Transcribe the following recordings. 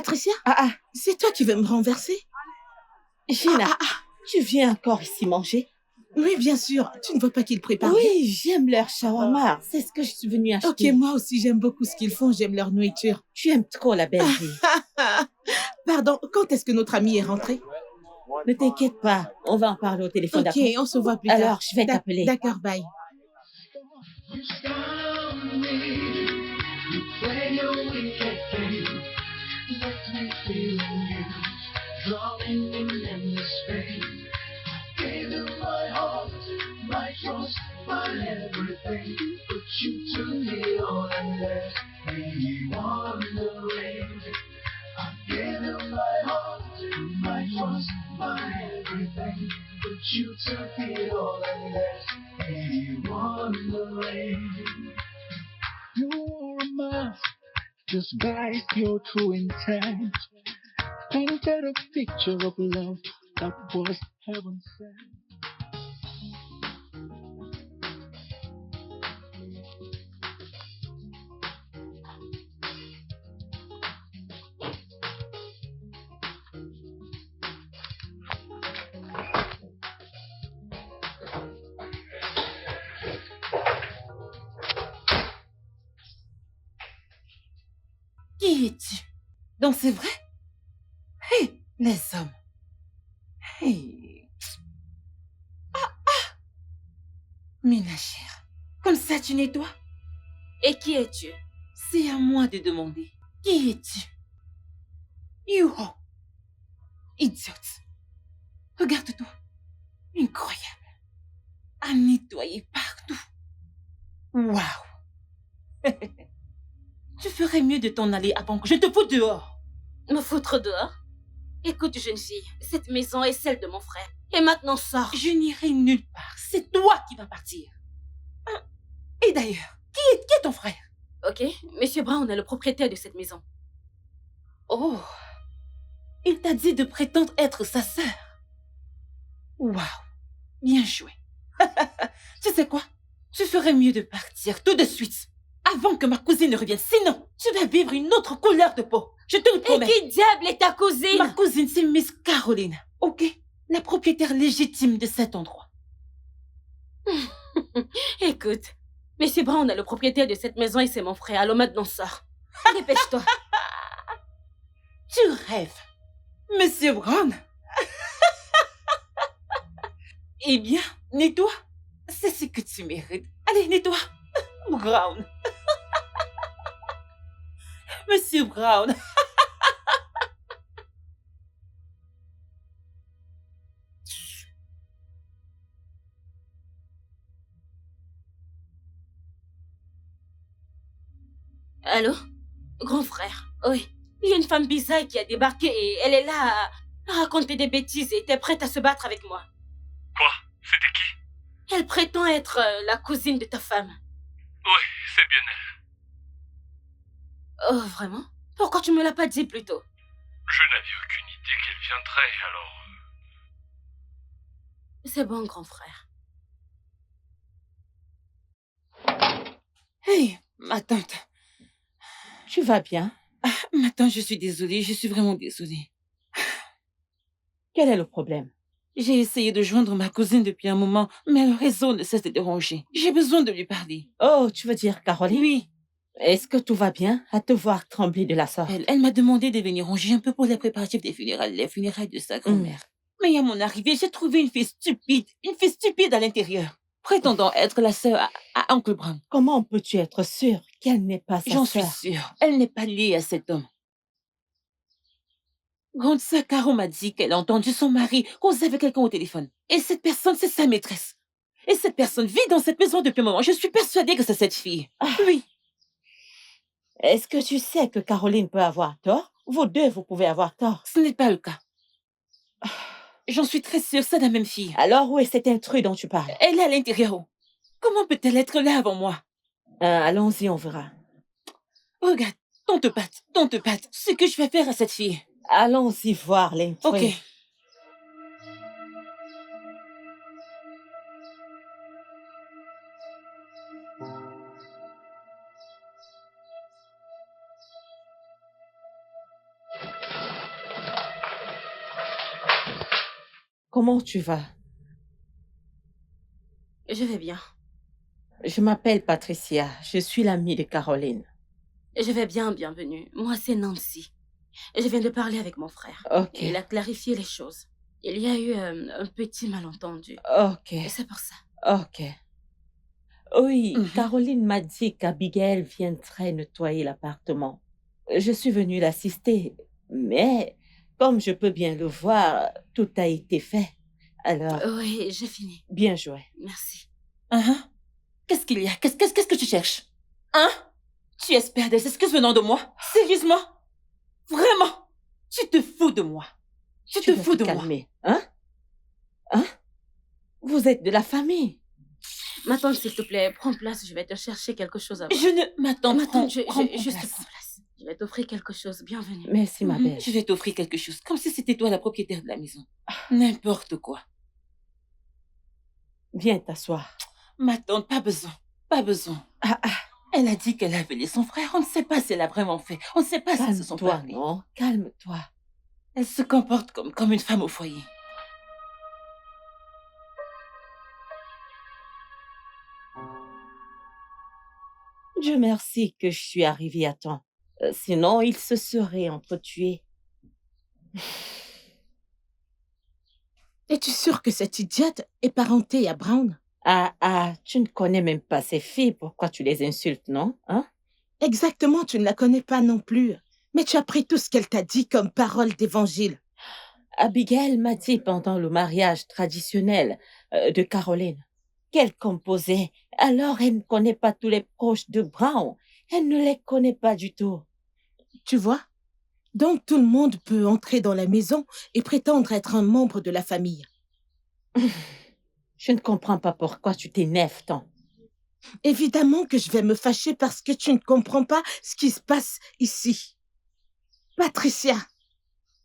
Patricia, C'est toi qui veux me renverser? Gina, tu viens encore ici manger? Oui, bien sûr. Tu ne veux pas qu'ils préparent? Oui, j'aime leur shawarma. C'est ce que je suis venue acheter. Ok, moi aussi, j'aime beaucoup ce qu'ils font. J'aime leur nourriture. Tu aimes trop la belle vie. Pardon, quand est-ce que notre ami est rentré? Ne t'inquiète pas, on va en parler au téléphone Ok, d'après. on se voit plus tard. Alors, je vais t'appeler. D'accord, bye. You took it all and left me wondering. You wore a mask, disguised your true intent. Painted a picture of love that was heaven sent. Qui es-tu? Donc c'est vrai? Hé, les hommes. Hé. Mina chère, comme ça tu nettoies? Et qui es-tu? C'est à moi de demander. Qui es-tu? Youho. Idiote. Regarde-toi. Incroyable. À nettoyer partout. Waouh. Tu ferais mieux de t'en aller avant que je te foute dehors. Me foutre dehors? Écoute, jeune fille, cette maison est celle de mon frère. Et maintenant, sors. Je n'irai nulle part. C'est toi qui vas partir. Et d'ailleurs, qui est ton frère? Ok, Monsieur Brown est le propriétaire de cette maison. Oh, il t'a dit de prétendre être sa sœur. Waouh, bien joué. Tu sais quoi? Tu ferais mieux de partir tout de suite, avant que ma cousine ne revienne. Sinon, tu vas vivre une autre couleur de peau. Je te le promets. Et qui diable est ta cousine? Ma cousine, c'est Miss Caroline, ok? La propriétaire légitime de cet endroit. Écoute, Monsieur Brown est le propriétaire de cette maison et c'est mon frère. Alors maintenant, sors. Dépêche-toi. Tu rêves, Monsieur Brown? Eh bien, nettoie. C'est ce que tu mérites. Allez, nettoie. Brown. Monsieur Brown. Allô? Grand frère, oui. Il y a une femme bizarre qui a débarqué et elle est là à raconter des bêtises et était prête à se battre avec moi. Quoi? C'était qui? Elle prétend être la cousine de ta femme. Oui, c'est bien elle. Oh, vraiment? Pourquoi tu me l'as pas dit plus tôt? Je n'avais aucune idée qu'elle viendrait, alors... C'est bon, grand frère. Hey, ma tante. Tu vas bien? Ma tante, je suis désolée, je suis vraiment désolée. Quel est le problème? J'ai essayé de joindre ma cousine depuis un moment, mais le réseau ne cesse de déranger. J'ai besoin de lui parler. Oh, tu veux dire Caroline? Oui. Est-ce que tout va bien à te voir trembler de la sorte? Elle m'a demandé de venir ranger un peu pour les préparatifs des funérailles de sa grand-mère. Mais à mon arrivée, j'ai trouvé une fille stupide à l'intérieur, prétendant être la sœur à Uncle Brown. Comment peux-tu être sûre qu'elle n'est pas sa sœur? J'en suis sûre. Elle n'est pas liée à cet homme. Grande sœur Caro m'a dit qu'elle a entendu son mari causer avec quelqu'un au téléphone. Et cette personne, c'est sa maîtresse. Et cette personne vit dans cette maison depuis un moment. Je suis persuadée que c'est cette fille. Oui. Est-ce que tu sais que Caroline peut avoir tort? Vous deux, vous pouvez avoir tort. Ce n'est pas le cas. J'en suis très sûre, c'est la même fille. Alors où est cet intrus dont tu parles? Elle est à l'intérieur. Comment peut-elle être là avant moi? Allons-y, on verra. Regarde, tante Pat, ce que je vais faire à cette fille. Allons-y voir l'intrus. Ok. comment tu vas? Je vais bien. Je m'appelle Patricia. Je suis l'amie de Caroline. Je vais bien, bienvenue. Moi, c'est Nancy. Je viens de parler avec mon frère. Ok. Il a clarifié les choses. Il y a eu un petit malentendu. Ok. Et c'est pour ça. Ok. Oui, Mhm. Caroline m'a dit qu'Abigail viendrait nettoyer l'appartement. Je suis venue l'assister, mais comme je peux bien le voir, tout a été fait. Alors, Oui, j'ai fini. bien joué. Merci. Hein? Qu'est-ce qu'il y a? Qu'est-ce que tu cherches? Hein? Tu espères des excuses venant de moi? Sérieusement? Vraiment? Tu te fous de moi? Tu te fous de moi? Calmer, hein? Hein? Vous êtes de la famille. Ma tante, s'il te plaît, prends place. Je vais te chercher quelque chose à boire. Je ne... Ma tante, Ma tante, juste prends place. Je vais t'offrir quelque chose. Bienvenue. Merci, ma belle. Je vais t'offrir quelque chose, comme si c'était toi la propriétaire de la maison. N'importe quoi. Viens t'asseoir. Ma tante, pas besoin. Pas besoin. Elle a dit qu'elle a appelé son frère. On ne sait pas si elle a vraiment fait. On ne sait pas si elles se sont Calme-toi, parlé. non? Calme-toi. Elle se comporte comme une femme au foyer. Dieu merci que je suis arrivée à temps. Sinon, ils se seraient entretués. Es-tu sûre que cette idiote est parentée à Brown? Tu ne connais même pas ces filles. Pourquoi tu les insultes, non? Hein? Exactement, tu ne la connais pas non plus. Mais tu as pris tout ce qu'elle t'a dit comme parole d'évangile. Abigail m'a dit pendant le mariage traditionnel de Caroline qu'elle composait. Alors, elle ne connaît pas tous les proches de Brown. Elle ne les connaît pas du tout. Tu vois? Donc tout le monde peut entrer dans la maison et prétendre être un membre de la famille. Je ne comprends pas pourquoi tu t'énerves tant. Évidemment que je vais me fâcher parce que tu ne comprends pas ce qui se passe ici. Patricia,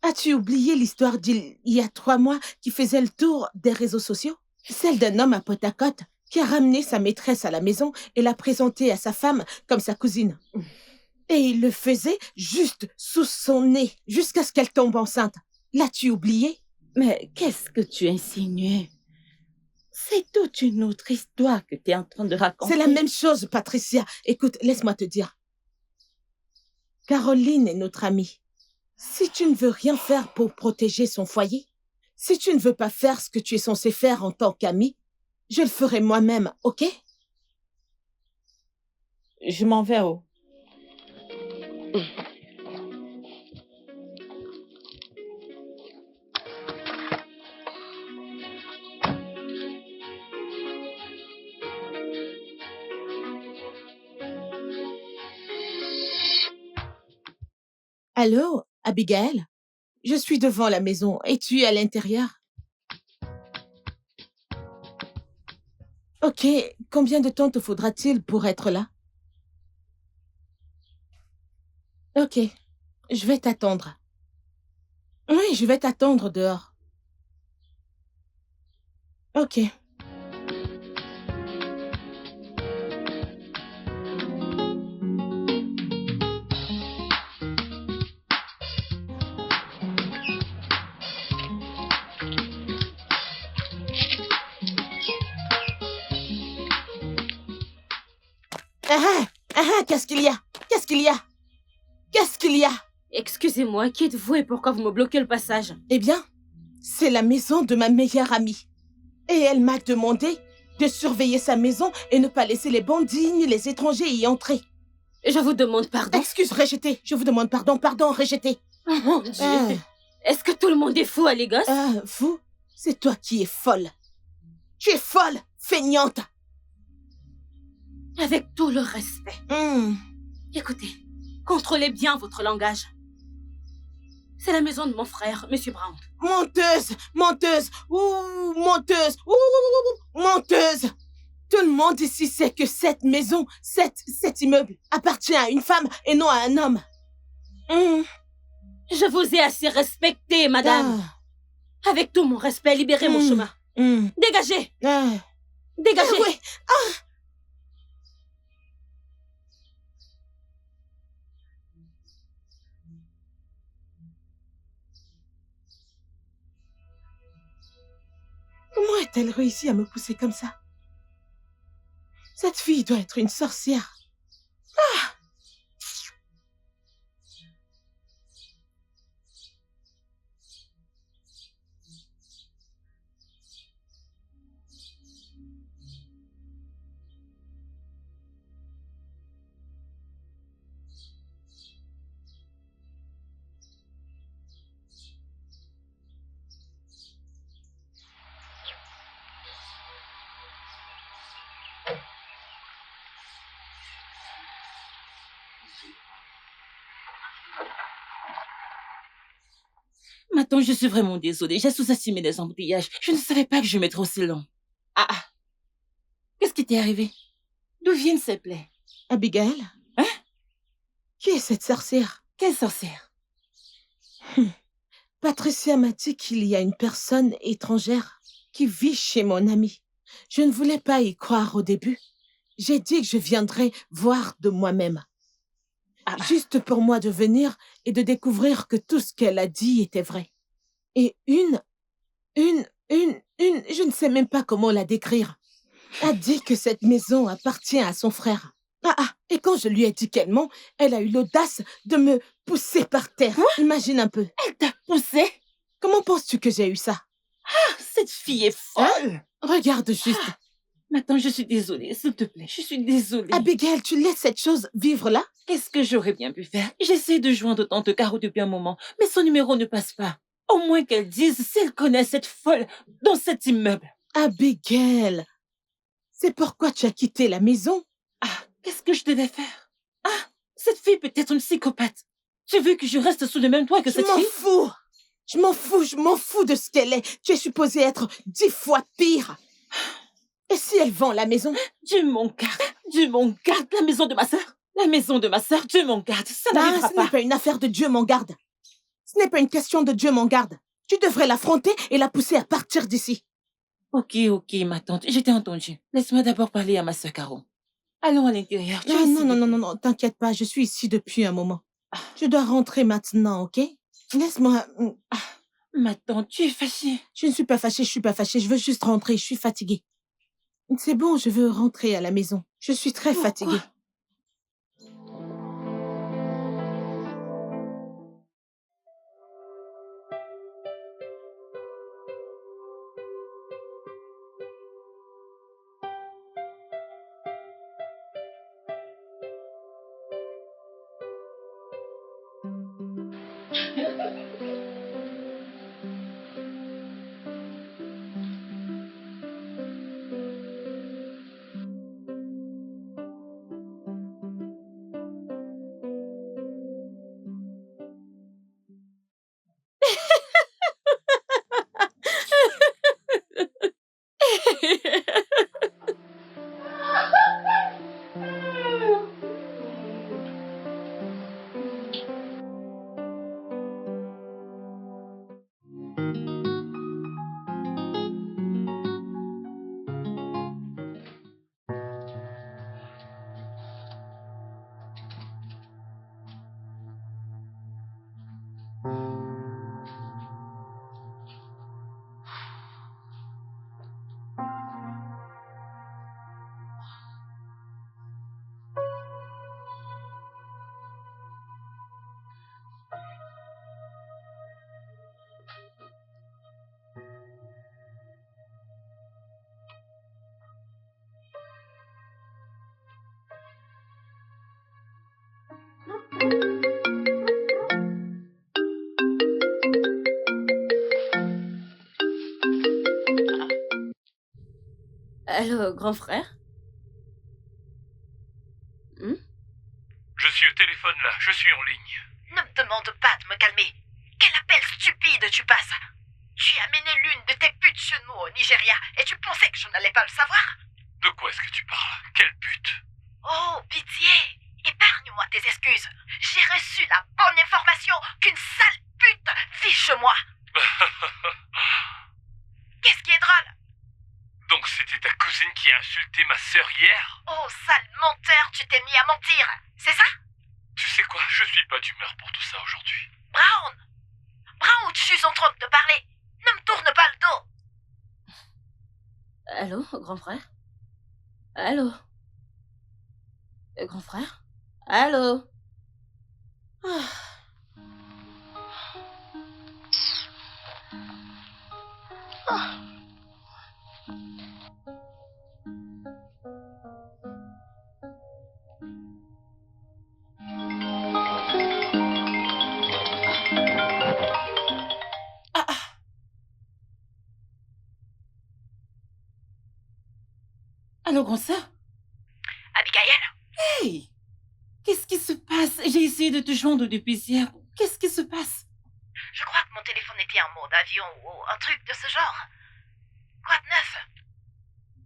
as-tu oublié l'histoire d'il y a 3 mois qui faisait le tour des réseaux sociaux? Celle d'un homme à côte à côte qui a ramené sa maîtresse à la maison et l'a présentée à sa femme comme sa cousine. Et il le faisait juste sous son nez, jusqu'à ce qu'elle tombe enceinte. L'as-tu oublié? Mais qu'est-ce que tu insinues? C'est toute une autre histoire que tu es en train de raconter. C'est la même chose, Patricia. Écoute, laisse-moi te dire. Caroline est notre amie. Si tu ne veux rien faire pour protéger son foyer, si tu ne veux pas faire ce que tu es censé faire en tant qu'amie, je le ferai moi-même, ok? Je m'en vais où? Allô, Abigail? Je suis devant la maison. Es-tu à l'intérieur? Ok, combien de temps te faudra-t-il pour être là? Ok, je vais t'attendre. Oui, je vais t'attendre dehors. Ok. Qu'est-ce qu'il y a? Qu'est-ce qu'il y a? Qu'est-ce qu'il y a? Excusez-moi, qui êtes-vous et pourquoi vous me bloquez le passage? Eh bien, c'est la maison de ma meilleure amie. Et elle m'a demandé de surveiller sa maison et ne pas laisser les bandits ni les étrangers y entrer. Je vous demande pardon. Excuse, rejeté. Je vous demande pardon, rejeté. Oh mon Dieu. Est-ce que tout le monde est fou à les gosses? Fou? C'est toi qui es folle. Tu es folle, feignante. Avec tout le respect. Écoutez, contrôlez bien votre langage. C'est la maison de mon frère, Monsieur Brown. Menteuse, menteuse, ouh, menteuse, ouh, menteuse. Tout le monde ici sait que cette maison, cet immeuble appartient à une femme et non à un homme. Je vous ai assez respecté, madame. Avec tout mon respect, libérez mon chemin. Dégagez. Dégagez. Oui. a-t-elle réussi à me pousser comme ça? Cette fille doit être une sorcière. Maintenant, je suis vraiment désolée. J'ai sous-estimé les embouteillages. Je ne savais pas que je mettrais aussi long. Ah. Qu'est-ce qui t'est arrivé? D'où viennent ces plaies? Abigail? Hein? Qui est cette sorcière? Quelle sorcière? Patricia m'a dit qu'il y a une personne étrangère qui vit chez mon ami. Je ne voulais pas y croire au début. J'ai dit que je viendrais voir de moi-même. Juste pour moi de venir et de découvrir que tout ce qu'elle a dit était vrai. Et je ne sais même pas comment la décrire, a dit que cette maison appartient à son frère. Et quand je lui ai dit qu'elle ment, elle a eu l'audace de me pousser par terre. Quoi? Imagine un peu. Elle t'a poussé? Comment penses-tu que j'ai eu ça? Cette fille est folle! Regarde juste. Maintenant, je suis désolée, s'il te plaît. Je suis désolée. Abigail, tu laisses cette chose vivre là? Qu'est-ce que j'aurais bien pu faire? J'essaie de joindre tante Caro depuis un moment, mais son numéro ne passe pas. Au moins qu'elle dise si elle connaît cette folle dans cet immeuble. Abigail, c'est pourquoi tu as quitté la maison? Qu'est-ce que je devais faire? Cette fille peut être une psychopathe. Tu veux que je reste sous le même toit que cette fille? Je m'en fous de ce qu'elle est. Tu es supposée être 10 fois pire. Et si elle vend la maison? Dieu m'en garde, la maison de ma sœur. La maison de ma sœur, Dieu m'en garde, ça n'arrivera Ce pas. n'est pas une affaire de Dieu m'en garde. Ce n'est pas une question de Dieu m'en garde. Tu devrais l'affronter et la pousser à partir d'ici. Ok, ma tante, je t'ai entendu. Laisse-moi d'abord parler à ma sœur Caro. Allons à l'intérieur. Non, t'inquiète pas, je suis ici depuis un moment. Je dois rentrer maintenant, ok? Laisse-moi... Ma tante, tu es fâchée. Je ne suis pas fâchée, je veux juste rentrer, je suis fatiguée. C'est bon, je veux rentrer à la maison. Je suis très fatiguée. Allô, grand frère? Je suis au téléphone là, je suis en ligne. Ne me demande pas de me calmer. Quel appel stupide tu passes? Tu as amené l'une de tes putes chez nous au Nigeria et tu pensais que je n'allais pas le savoir? De quoi est-ce que tu parles? Quel but? Oh, pitié! Épargne-moi tes excuses. J'ai reçu la bonne information qu'une sale pute vit chez moi. Qu'est-ce qui est drôle? Donc c'était ta cousine qui a insulté ma sœur hier? Oh, sale menteur, tu t'es mis à mentir. C'est ça? Tu sais quoi, je suis pas d'humeur pour tout ça aujourd'hui. Brown, je suis en train de te parler. Ne me tourne pas le dos. Allô, grand frère? Allô? Grand frère? Allô? Ah. Ah, ah. Allô, grande sœur? Abigail, Hey! Qu'est-ce qui se passe? J'ai essayé de te joindre depuis hier. Qu'est-ce qui se passe? je crois que mon téléphone était en mode avion ou un truc de ce genre. Quoi de neuf?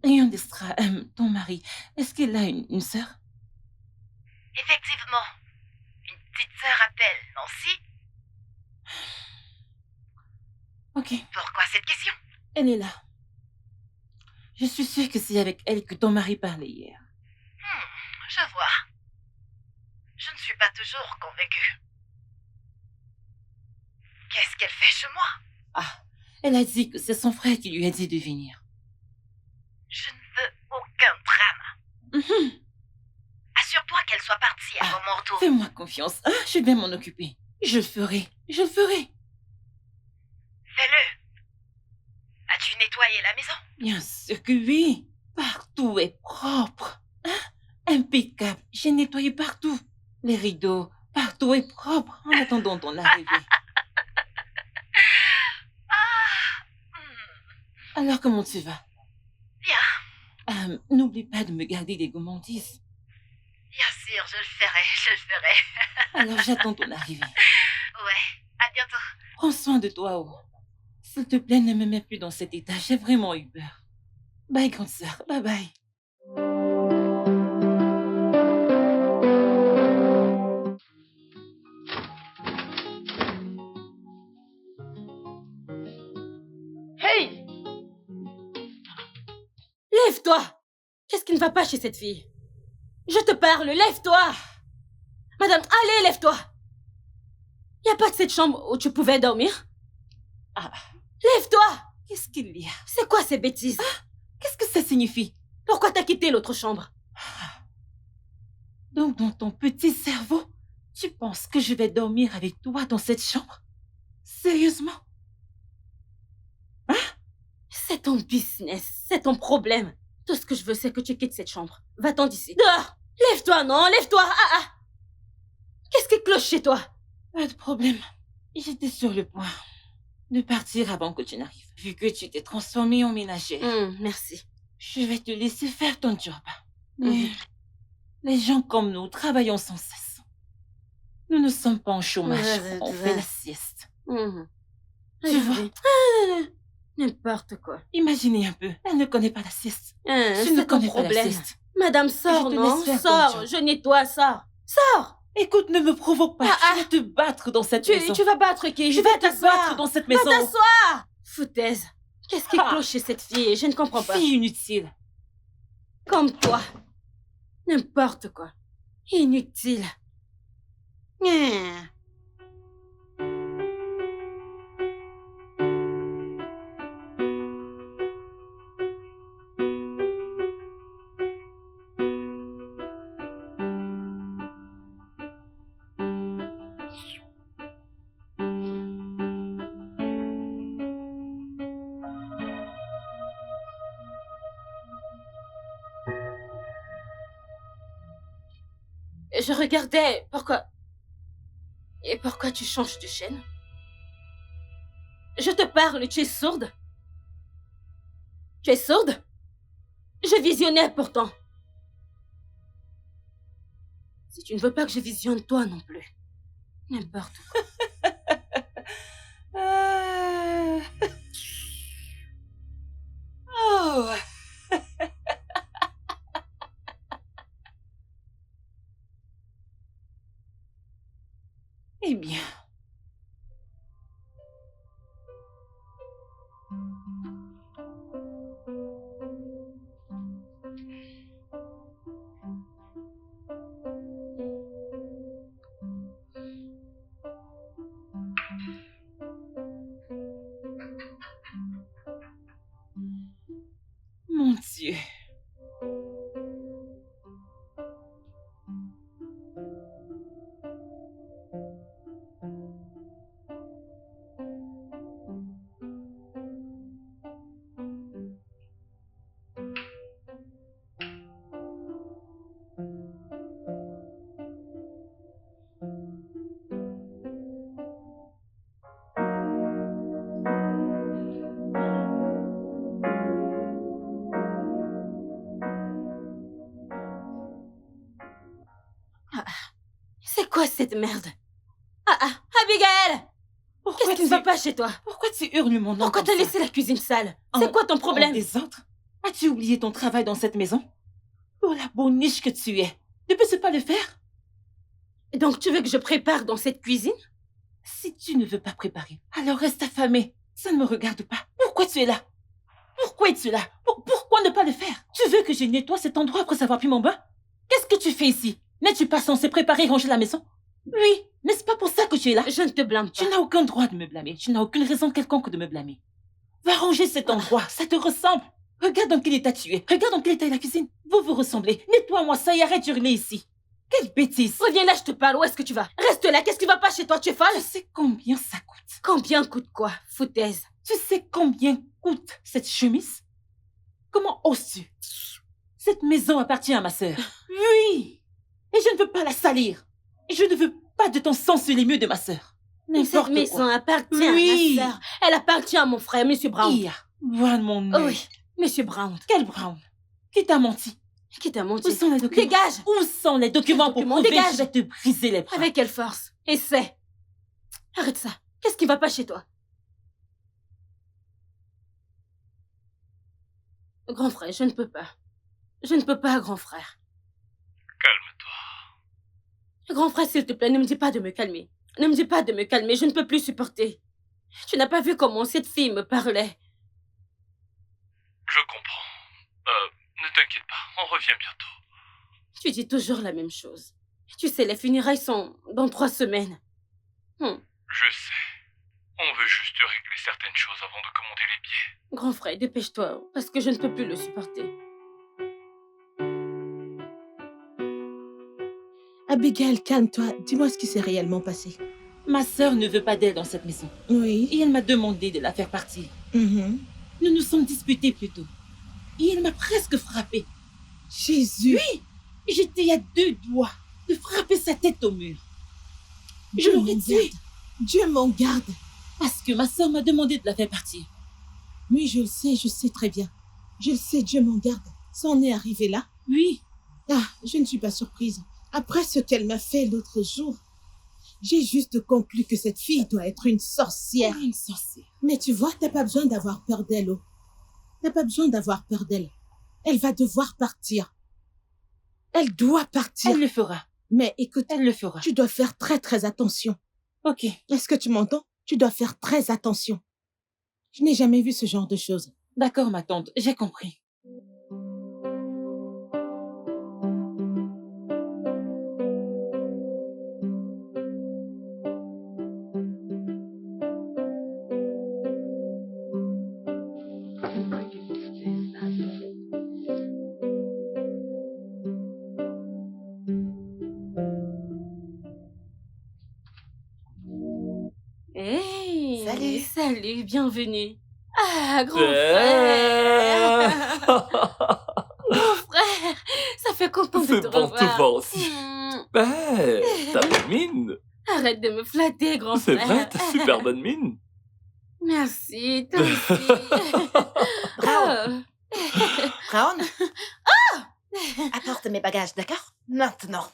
Rien d'extra. Ton mari, est-ce qu'il a une sœur? Effectivement, une petite sœur appelle Nancy. Ok, Pourquoi cette question? elle est là. Je suis sûre que c'est avec elle que ton mari parlait hier. Je vois. Je ne suis pas toujours convaincue. Qu'est-ce qu'elle fait chez moi? Ah, elle a dit que c'est son frère qui lui a dit de venir. Je ne veux aucun drame. Mhm. Assure-toi qu'elle soit partie avant mon retour. Fais-moi confiance. Ah, je vais m'en occuper. Je le ferai. Je le ferai. Fais-le. As-tu nettoyé la maison? Bien sûr que oui. Partout est propre. Hein? Impeccable. J'ai nettoyé partout. Les rideaux, partout est propre en attendant ton arrivée. Alors, comment tu vas? Bien. N'oublie pas de me garder des gourmandises. Bien sûr, je le ferai. Alors, j'attends ton arrivée. Ouais, à bientôt. Prends soin de toi, oh. S'il te plaît, ne me mets plus dans cet état. J'ai vraiment eu peur. Bye, grande sœur. Bye bye. Hey! Lève-toi! Qu'est-ce qui ne va pas chez cette fille? Je te parle, lève-toi! Madame, allez, lève-toi! Y a pas que cette chambre où tu pouvais dormir? Ah, Lève-toi! qu'est-ce qu'il y a? C'est quoi ces bêtises? Qu'est-ce que ça signifie? Pourquoi t'as quitté l'autre chambre? Donc, dans ton petit cerveau, tu penses que je vais dormir avec toi dans cette chambre? Sérieusement? C'est ton business, c'est ton problème. Tout ce que je veux, c'est que tu quittes cette chambre. Va-t'en d'ici. Dehors! Lève-toi, non, lève-toi! Ah, ah! Qu'est-ce qui cloche chez toi? Pas de problème. J'étais sur le point de partir avant que tu n'arrives. Vu que tu t'es transformée en ménagère, Merci. je vais te laisser faire ton job. Mais les gens comme nous travaillons sans cesse. Nous ne sommes pas en chômage. On fait la sieste. Tu vois? N'importe quoi. Imaginez un peu. Elle ne connaît pas la sieste. Tu ne C'est ton connais pas la problème. sieste. Madame, je sors, te non? laisse faire ton Sors, job. je nettoie, sors. Sors! Écoute, ne me provoque pas. Ah, ah. Je vais te battre dans cette Tu maison. vas battre qui? Je vais te t'asseoir. battre dans cette Va maison. t'asseoir! Foutaise. Qu'est-ce qui Ah. cloche chez cette fille? Je ne comprends pas. Fille inutile. Comme toi. N'importe quoi. Inutile. Je regardais. Pourquoi? Et pourquoi tu changes de chaîne? Je te parle, tu es sourde? Tu es sourde? Je visionnais pourtant. Si tu ne veux pas que je visionne toi non plus. N'importe quoi. Ah. Oh. Eh bien. quoi cette merde? Abigail! Pourquoi Qu'est-ce qui ne va pas chez toi? Pourquoi tu hurles mon nom Pourquoi comme t'as ça? laissé la cuisine sale? En- C'est quoi ton En problème? désordre? As-tu oublié ton travail dans cette maison? Pour la boniche que tu es. Ne peux-tu pas le faire? Donc tu veux que je prépare dans cette cuisine? Si tu ne veux pas préparer, alors reste affamé. Ça ne me regarde pas. Pourquoi tu es là? Pourquoi es-tu là? Pourquoi ne pas le faire? Tu veux que je nettoie cet endroit après avoir pris mon bain? Qu'est-ce que tu fais ici? N'es-tu pas censé préparer et ranger la maison? Oui, n'est-ce pas pour ça que tu es là? Je ne te blâme pas. Tu n'as aucun droit de me blâmer. Tu n'as aucune raison quelconque de me blâmer. Va ranger cet endroit, ça te ressemble. Regarde dans quel état tu es. Regarde dans quel état est la cuisine. Vous vous ressemblez. Nettoie-moi ça et arrête d'hurler ici. Quelle bêtise. Reviens là, je te parle. Où est-ce que tu vas? Reste là. Qu'est-ce qui va pas chez toi? Tu es folle? Tu sais combien ça coûte? Combien coûte quoi? Foutaise. Tu sais combien coûte cette chemise? Comment oses-tu? Cette maison appartient à ma sœur. Oui. Et je ne veux pas la salir. Et je ne veux pas de ton sang sur les murs de ma sœur. Cette N'importe maison quoi. appartient Oui. à ma sœur. Elle appartient à mon frère, Monsieur Brown. Ia, voilà mon Oh œil. oui, Monsieur Brown. Quel Brown? Qui t'a menti? Qui t'a Où menti? sont les documents? Dégage! Où sont les documents pour documents? prouver Dégage! que je vais te briser les bras? Avec quelle force? Essaie. Arrête ça. Qu'est-ce qui va pas chez toi? Grand frère, je ne peux pas. Je ne peux pas, grand frère. Calme-toi. Grand frère, s'il te plaît, ne me dis pas de me calmer. Ne me dis pas de me calmer, je ne peux plus supporter. Tu n'as pas vu comment cette fille me parlait. Je comprends. Ne t'inquiète pas, on revient bientôt. Tu dis toujours la même chose. Tu sais, les funérailles sont dans 3 semaines. Je sais. On veut juste régler certaines choses avant de commander les billets. Grand frère, dépêche-toi, parce que je ne peux plus le supporter. Abigail, calme-toi. Dis-moi ce qui s'est réellement passé. Ma sœur ne veut pas d'elle dans cette maison. Oui. Et elle m'a demandé de la faire partir. Mhm. Nous nous sommes disputés plus tôt. Et elle m'a presque frappée. Jésus. J'étais à 2 doigts de frapper sa tête au mur. Je Dieu l'aurais m'en tuée garde. Dieu m'en garde. parce que ma sœur m'a demandé de la faire partir. Oui, je sais très bien. Je le sais, Dieu m'en garde. Ça en est arrivé là. Oui, Ah, je ne suis pas surprise. Après ce qu'elle m'a fait l'autre jour, j'ai juste conclu que cette fille doit être une sorcière. une sorcière. Mais tu vois, t'as pas besoin d'avoir peur d'elle, oh. T'as pas besoin d'avoir peur d'elle. Elle va devoir partir. Elle doit partir. Elle le fera. Mais écoute, Elle le fera. tu dois faire très très attention. Ok. Est-ce que tu m'entends? Tu dois faire très attention. Je n'ai jamais vu ce genre de choses. D'accord, ma tante, j'ai compris. Hey! Salut. Salut, bienvenue. Ah, grand frère! Grand frère! Ça fait content de C'est te bon revoir. te voir aussi. Hmm, T'as bonne mine. Arrête de me flatter, grand C'est frère. vrai, t'as super bonne mine. Merci, toi aussi. Brown, Oh. Brown. Apporte mes bagages, d'accord? Maintenant.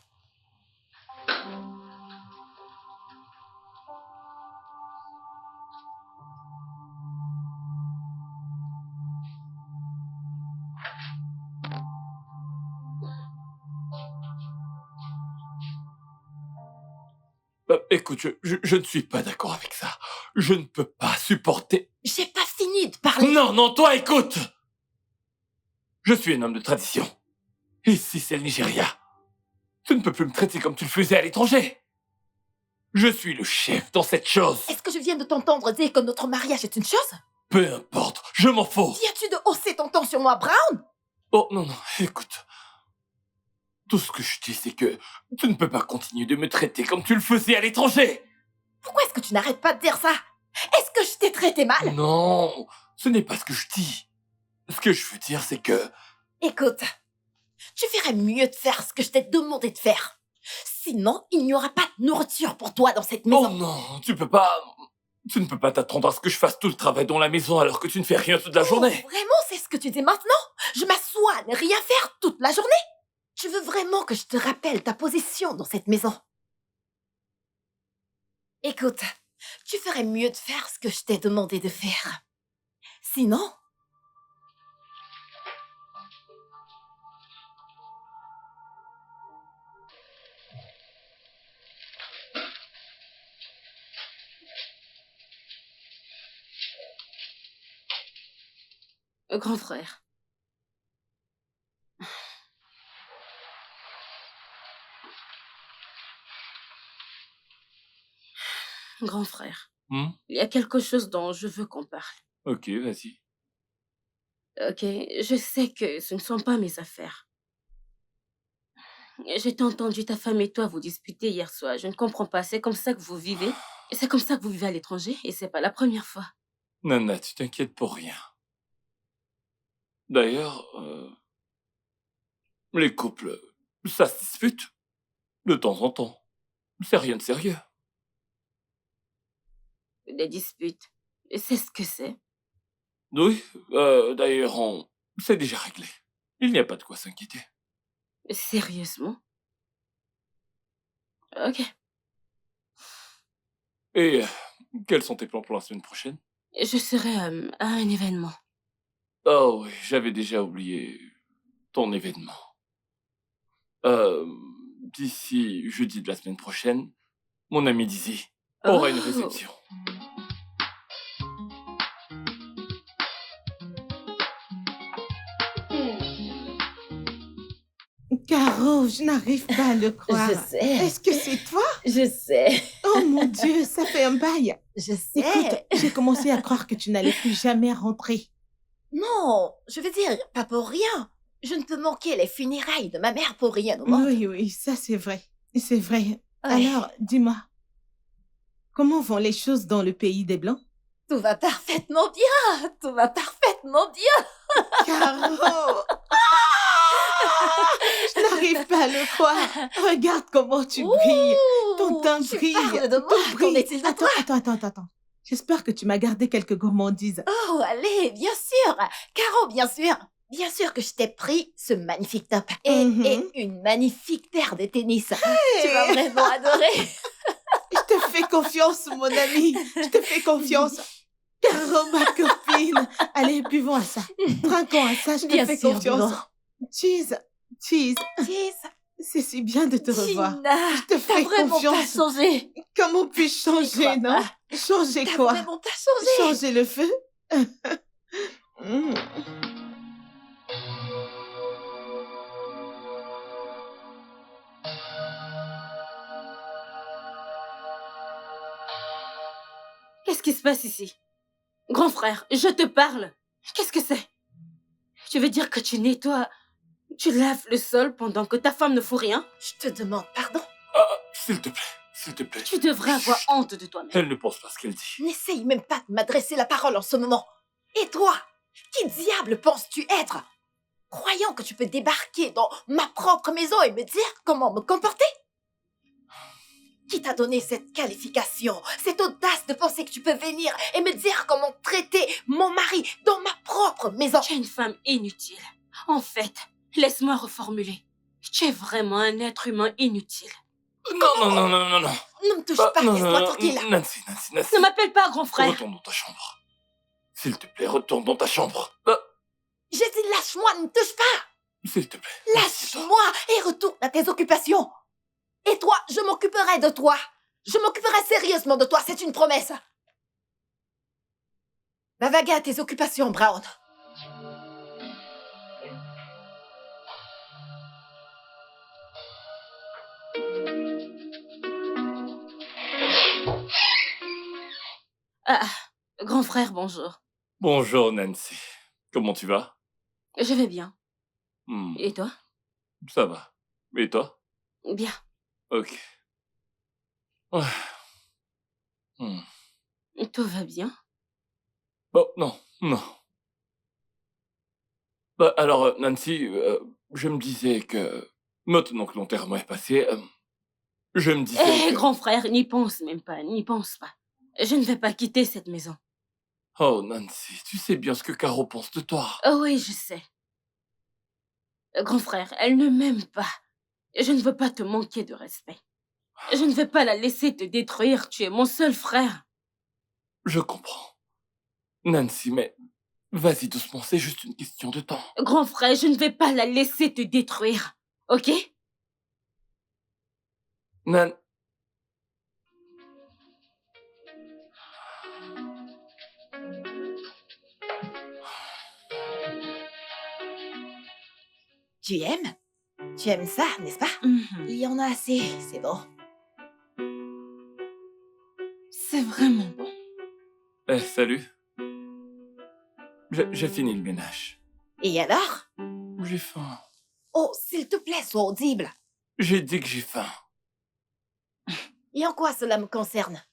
Écoute, je ne suis pas d'accord avec ça. Je ne peux pas supporter... J'ai pas fini de parler. Non, non, toi, écoute! Je suis un homme de tradition. Ici, c'est le Nigeria. Tu ne peux plus me traiter comme tu le faisais à l'étranger. Je suis le chef dans cette chose. Est-ce que je viens de t'entendre dire que notre mariage est une chose? Peu importe, je m'en fous. Viens-tu de hausser ton ton sur moi, Brown? Oh, non, non, écoute. Tout ce que je dis, c'est que tu ne peux pas continuer de me traiter comme tu le faisais à l'étranger. Pourquoi est-ce que tu n'arrêtes pas de dire ça? Est-ce que je t'ai traité mal? Non, ce n'est pas ce que je dis. Ce que je veux dire, c'est que... Écoute, tu ferais mieux de faire ce que je t'ai demandé de faire. Sinon, il n'y aura pas de nourriture pour toi dans cette Oh maison. non, tu peux pas... Tu ne peux pas t'attendre à ce que je fasse tout le travail dans la maison alors que tu ne fais rien toute la journée. Oh, vraiment, c'est ce que tu dis maintenant? Je m'assois à ne rien faire toute la journée? Tu veux vraiment que je te rappelle ta position dans cette maison? Écoute, tu ferais mieux de faire ce que je t'ai demandé de faire. Sinon, Grand frère. Grand frère, Hmm? il y a quelque chose dont je veux qu'on parle. Ok, vas-y. Ok, je sais que ce ne sont pas mes affaires. J'ai entendu ta femme et toi vous disputer hier soir. Je ne comprends pas. C'est comme ça que vous vivez. Et c'est comme ça que vous vivez à l'étranger. Et c'est pas la première fois. Nana, tu t'inquiètes pour rien. D'ailleurs, les couples, ça se dispute. De temps en temps. C'est rien de sérieux. Des disputes. Et c'est ce que c'est. Oui, d'ailleurs, c'est déjà réglé. Il n'y a pas de quoi s'inquiéter. Sérieusement. Ok. Et quels sont tes plans pour la semaine prochaine? Je serai à un événement. Oh oui, j'avais déjà oublié ton événement. D'ici jeudi de la semaine prochaine, mon ami Dizzy aura une Oh. réception. Caro, je n'arrive pas à le croire. je sais. Est-ce que c'est toi? Je sais. Oh mon Dieu, ça fait un bail. Je sais. Écoute, j'ai commencé à croire que tu n'allais plus jamais rentrer. Non, je veux dire, pas pour rien. Je ne peux manquer les funérailles de ma mère pour rien au monde. Oui, oui, ça c'est vrai. C'est vrai. Ouais. Alors, dis-moi, comment vont les choses dans le pays des Blancs? Tout va parfaitement bien. Tout va parfaitement bien. Caro! Je n'arrive pas à le croire. Regarde comment tu brilles. Ton teint tu brille. parles de moi. Tout Qu'en brille. est-il de toi? Attends. J'espère que tu m'as gardé quelques gourmandises. Oh, allez, bien sûr. Caro, bien sûr. Bien sûr que je t'ai pris ce magnifique top et, Mhm. et une magnifique paire de tennis. Tu vas vraiment adorer. Je te fais confiance, mon ami. Je te fais confiance. Caro, ma copine. Allez, buvons à ça. Trinquons à ça, je te Bien fais sûr, confiance. buvons. Cheese. Cheese. C'est si bien de te revoir. Gina, Je te t'as fais vraiment pas confiance. changé. Comment puis-je changer, crois non? pas. Changer T'as quoi? vraiment pas changé. Changer le feu? Mm. Qu'est-ce qui se passe ici? Grand frère, je te parle. Qu'est-ce que c'est? Tu veux dire que tu nettoies, tu laves le sol pendant que ta femme ne fout rien? Je te demande pardon. S'il te plaît, s'il te plaît. Tu devrais avoir honte de toi-même. Elle ne pense pas ce qu'elle dit. N'essaye même pas de m'adresser la parole en ce moment. Et toi, qui diable penses-tu être? Croyant que tu peux débarquer dans ma propre maison et me dire comment me comporter? Qui t'a donné cette qualification, cette audace de penser que tu peux venir et me dire comment traiter mon mari dans ma propre maison? Tu es une femme inutile. En fait, laisse-moi reformuler. Tu es vraiment un être humain inutile. Non. Ne me touche Bah, pas, non, laisse-moi non, tranquille. Nancy. Ne m'appelle pas grand frère. Retourne dans ta chambre. S'il te plaît, retourne dans ta chambre. J'ai dit lâche-moi, ne me touche pas. S'il te plaît. assieds-toi. Lâche-moi et retourne à tes occupations. Et toi, je m'occuperai de toi. Je m'occuperai sérieusement de toi, c'est une promesse. Va vaguer à tes occupations, Brown. Ah, grand frère, bonjour. Bonjour, Nancy. Comment tu vas? Je vais bien. Hmm, Et toi? Ça va. Et toi? Bien. Ok. Ouais. Hmm. Tout va bien? Bon, non. Bah, alors, Nancy, je me disais que, maintenant que l'enterrement est passé, je me disais Eh, que... grand frère, n'y pense même pas, n'y pense pas. Je ne vais pas quitter cette maison. Oh, Nancy, tu sais bien ce que Caro pense de toi. Oh oui, je sais. Grand frère, elle ne m'aime pas. Je ne veux pas te manquer de respect. Je ne vais pas la laisser te détruire. Tu es mon seul frère. Je comprends. Nancy, mais vas-y doucement, c'est juste une question de temps. Grand frère, je ne vais pas la laisser te détruire. Ok? Nan... Tu aimes? Tu aimes ça, n'est-ce pas? Il y en a assez, c'est bon. C'est vraiment bon. Eh, salut. J'ai fini le ménage. Et alors? J'ai faim. Oh, s'il te plaît, sois audible. J'ai dit que j'ai faim. Et en quoi cela me concerne?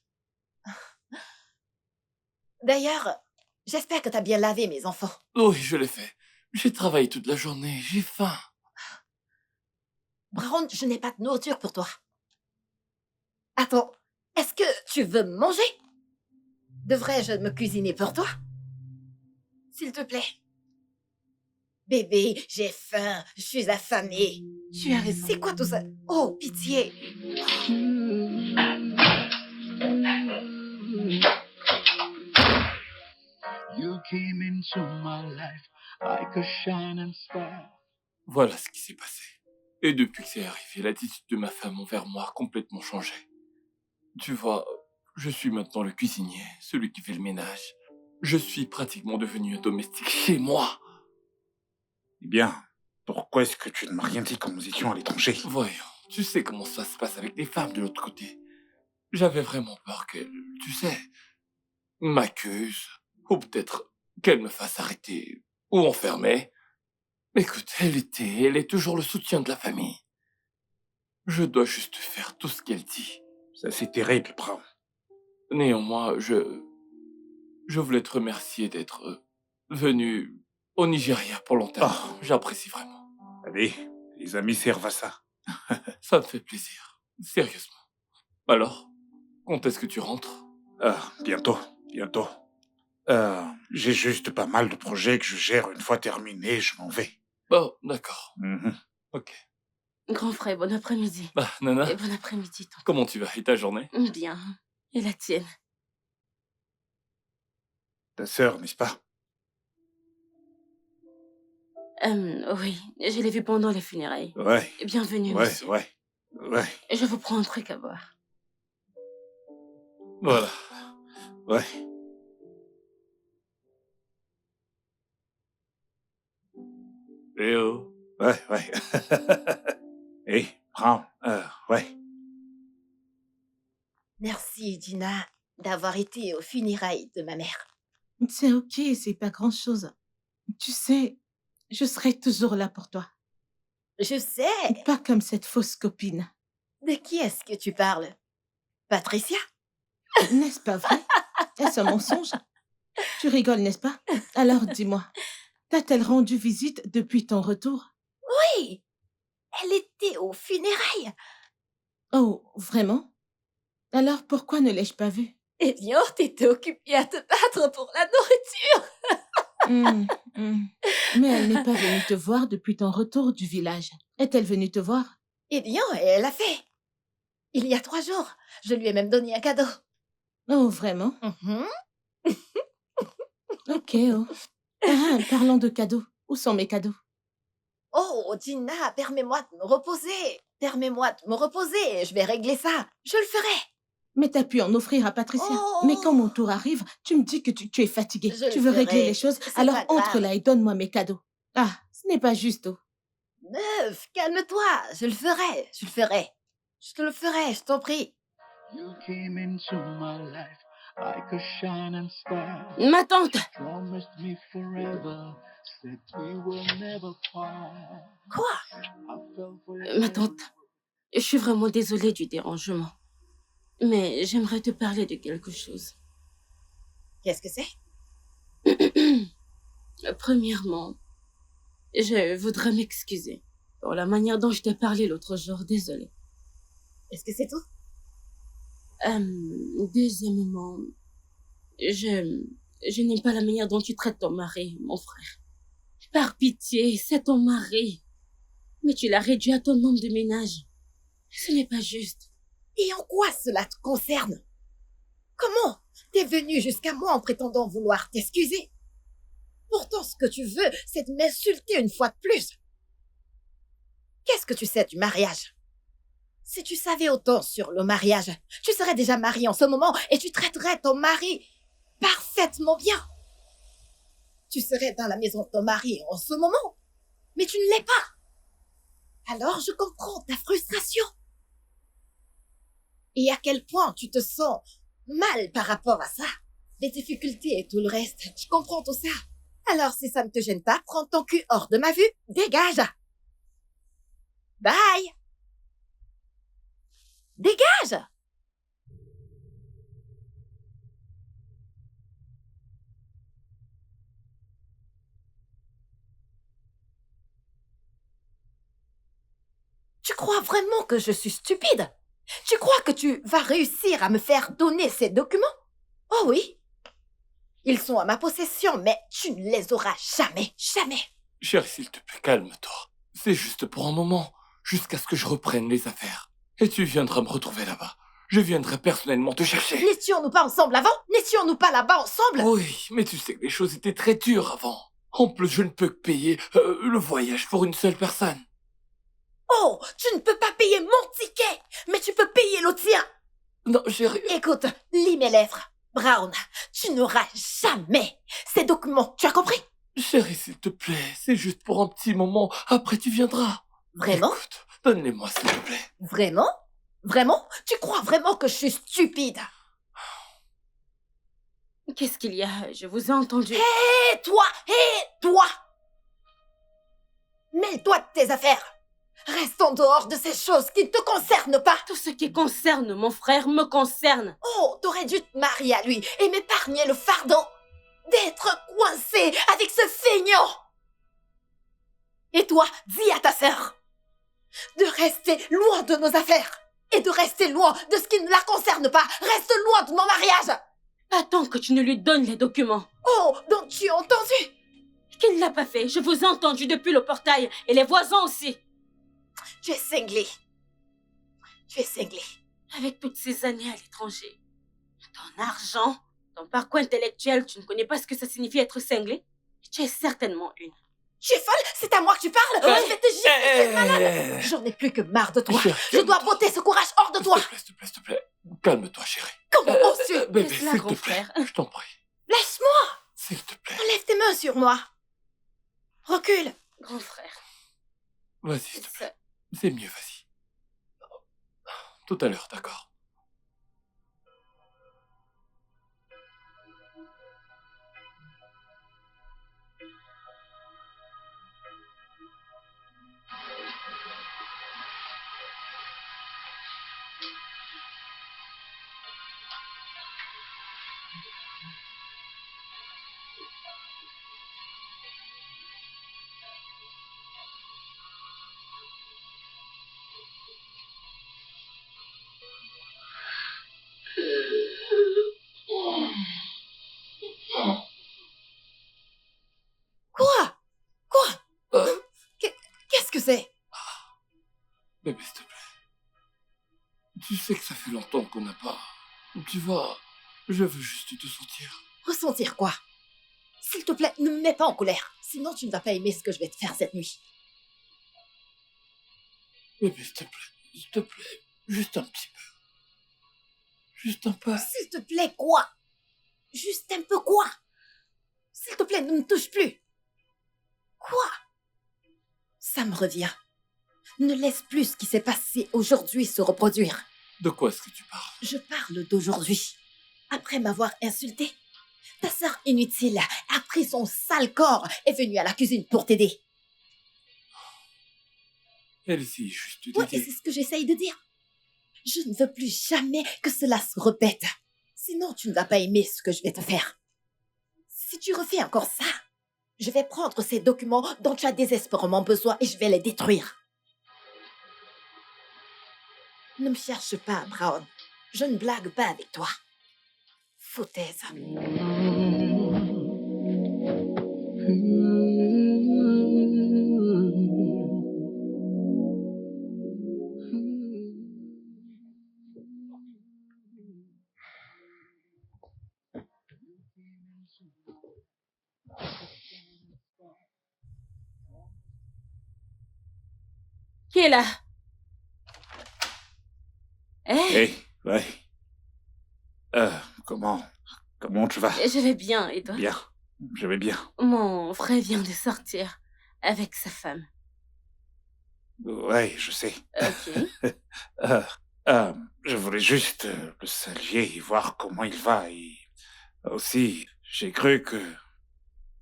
D'ailleurs, j'espère que t'as bien lavé mes enfants. Oui, je l'ai fait. J'ai travaillé toute la journée, j'ai faim. Brown, je n'ai pas de nourriture pour toi. Attends, est-ce que tu veux manger? Devrais-je me cuisiner pour toi? S'il te plaît. Bébé, j'ai faim, je suis affamée. Tu as raison. C'est quoi tout ça? Oh, pitié. You came into my life like a shining star. Voilà ce qui s'est passé. Et depuis que c'est arrivé, l'attitude de ma femme envers moi a complètement changé. Tu vois, je suis maintenant le cuisinier, celui qui fait le ménage. Je suis pratiquement devenu un domestique chez moi. Eh bien, pourquoi est-ce que tu ne m'as rien dit quand nous étions à l'étranger? Voyons, tu sais comment ça se passe avec les femmes de l'autre côté. J'avais vraiment peur qu'elles, tu sais, m'accusent, ou peut-être qu'elles me fassent arrêter ou enfermer. Écoute, elle est toujours le soutien de la famille. Je dois juste faire tout ce qu'elle dit. Ça, c'est terrible, Brown. Néanmoins, je voulais te remercier d'être venu au Nigeria pour longtemps. Oh. J'apprécie vraiment. Allez, les amis servent à ça. Ça me fait plaisir. Sérieusement. Alors, quand est-ce que tu rentres? Bientôt. J'ai juste pas mal de projets que je gère. Une fois terminé, je m'en vais. Oh, d'accord. Mhm. Ok. Grand frère, bon après-midi. Bah, Nana, Et bon après-midi, tonton. comment tu vas et ta journée? Bien. Et la tienne? Ta sœur, n'est-ce pas? Oui, je l'ai vu pendant les funérailles. Ouais, Bienvenue, monsieur. ouais. Je vous prends un truc à boire. Voilà. Ouais. Eh oh. Ouais. Hé, Brown, ouais. Merci, Dina, d'avoir été aux funérailles de ma mère. C'est ok, c'est pas grand-chose. Tu sais, je serai toujours là pour toi. Je sais. Pas comme cette fausse copine. De qui est-ce que tu parles? Patricia? N'est-ce pas vrai? Est-ce un mensonge? Tu rigoles, n'est-ce pas? Alors dis-moi, t'a-t-elle rendu visite depuis ton retour? Oui, elle était aux funérailles. Oh, vraiment? Alors pourquoi ne l'ai-je pas vue? Eh bien, t'étais occupée à te battre pour la nourriture. Mais elle n'est pas venue te voir depuis ton retour du village. Est-elle venue te voir? Eh bien, elle l'a fait. Il y a 3 jours, je lui ai même donné un cadeau. Oh, vraiment? Mhm. Ok, oh. Parlons de cadeaux. Où sont mes cadeaux? Oh, Dina, permets-moi de me reposer. Je vais régler ça. Je le ferai. Mais t'as pu en offrir à Patricia. Oh. Mais quand mon tour arrive, tu me dis que tu es fatiguée. Je Tu le veux ferai. régler les choses, C'est alors pas grave. entre là et donne-moi mes cadeaux. Ah, ce n'est pas juste, oh. Meuf, calme-toi. Je le ferai. Je te le ferai, je t'en prie. You came into my life like a shining star. Ma tante! Promised me forever, said we will never part. Quoi? I fell for Ma tante, je suis vraiment désolée du dérangement. Mais j'aimerais te parler de quelque chose. Qu'est-ce que c'est? Premièrement, je voudrais m'excuser pour la manière dont je t'ai parlé l'autre jour. Désolée. Est-ce que c'est tout? Deuxièmement, je n'aime pas la manière dont tu traites ton mari, mon frère. Par pitié, c'est ton mari. Mais tu l'as réduit à ton homme de ménage. Ce n'est pas juste. Et en quoi cela te concerne? Comment t'es venu jusqu'à moi en prétendant vouloir t'excuser? Pourtant, ce que tu veux, c'est de m'insulter une fois de plus. Qu'est-ce que tu sais du mariage? Si tu savais autant sur le mariage, tu serais déjà marié en ce moment et tu traiterais ton mari parfaitement bien. Tu serais dans la maison de ton mari en ce moment, mais tu ne l'es pas. Alors je comprends ta frustration. Et à quel point tu te sens mal par rapport à ça. Les difficultés et tout le reste, je comprends tout ça. Alors si ça ne te gêne pas, prends ton cul hors de ma vue, dégage. Bye. Dégage. Tu crois vraiment que je suis stupide? Tu crois que tu vas réussir à me faire donner ces documents? Oh oui. Ils sont à ma possession, mais tu ne les auras jamais, jamais. Chérie, s'il te plaît, calme-toi. C'est juste pour un moment, jusqu'à ce que je reprenne les affaires. Et tu viendras me retrouver là-bas. Je viendrai personnellement te chercher. N'étions-nous pas ensemble avant? N'étions-nous pas là-bas ensemble? Oui, mais tu sais que les choses étaient très dures avant. En plus, je ne peux que payer le voyage pour une seule personne. Oh, tu ne peux pas payer mon ticket, mais tu peux payer le tien. Non, chérie. Écoute, lis mes lèvres. Brown, tu n'auras jamais ces documents, tu as compris? Chérie, s'il te plaît, c'est juste pour un petit moment. Après, tu viendras. Vraiment? Écoute, donne-les-moi, s'il te plaît. Vraiment? Vraiment? Tu crois vraiment que je suis stupide? Qu'est-ce qu'il y a? Je vous ai entendu. Hé, toi! Hé, toi! Mêle-toi de tes affaires. Reste en dehors de ces choses qui ne te concernent pas. Tout ce qui concerne mon frère me concerne. Oh, t'aurais dû te marier à lui et m'épargner le fardeau d'être coincé avec ce feignant. Et toi, dis à ta sœur de rester loin de nos affaires et de rester loin de ce qui ne la concerne pas. Reste loin de mon mariage. Pas tant que tu ne lui donnes les documents. Oh, donc tu as entendu? Qui ne l'a pas fait? Je vous ai entendu depuis le portail et les voisins aussi. Tu es cinglé. Tu es cinglé. Avec toutes ces années à l'étranger, ton argent, ton parcours intellectuel, tu ne connais pas ce que ça signifie être cinglé? Tu es certainement une. Tu es folle? C'est à moi que tu parles? Je vais te gifler, tu es malade. J'en ai plus que marre de toi. Chérie, Je dois botter ce courage hors de toi. S'il te plaît, s'il te plaît. Calme-toi, chérie. Comment oses-tu? Bébé, Laisse-la, s'il te grand plaît. frère. Je t'en prie. Laisse-moi. S'il te plaît. Enlève tes mains sur moi. Recule. Grand frère. Vas-y, s'il te plaît. Ça- C'est mieux, vas-y. Tout à l'heure, d'accord. Quoi? Qu'est-ce que c'est? Bébé, s'il te plaît. Tu sais que ça fait longtemps qu'on n'a pas... Tu vois, je veux juste te sentir. Ressentir quoi? S'il te plaît, ne me mets pas en colère. Sinon, tu ne vas pas aimer ce que je vais te faire cette nuit. Bébé, s'il te plaît, juste un petit peu. Juste un peu. S'il te plaît, quoi? Juste un peu quoi? S'il te plaît, ne me touche plus. Quoi? Ça me revient. Ne laisse plus ce qui s'est passé aujourd'hui se reproduire. De quoi est-ce que tu parles? Je parle d'aujourd'hui. Après m'avoir insulté, ta sœur inutile a pris son sale corps et est venue à la cuisine pour t'aider. Elle essaye juste Ouais, et d'aider. c'est ce que j'essaye de dire. Je ne veux plus jamais que cela se répète. Sinon, tu ne vas pas aimer ce que je vais te faire. Si tu refais encore ça, je vais prendre ces documents dont tu as désespérément besoin et je vais les détruire. Ne me cherche pas, Brown. Je ne blague pas avec toi. Foutaise. est là? Eh, Hey, ouais. Comment tu vas? je vais bien, et toi? Bien. Je vais bien. Mon frère vient de sortir avec sa femme. Ouais, je sais. Ok. Euh, je voulais juste le saluer et voir comment il va. Et aussi, j'ai cru que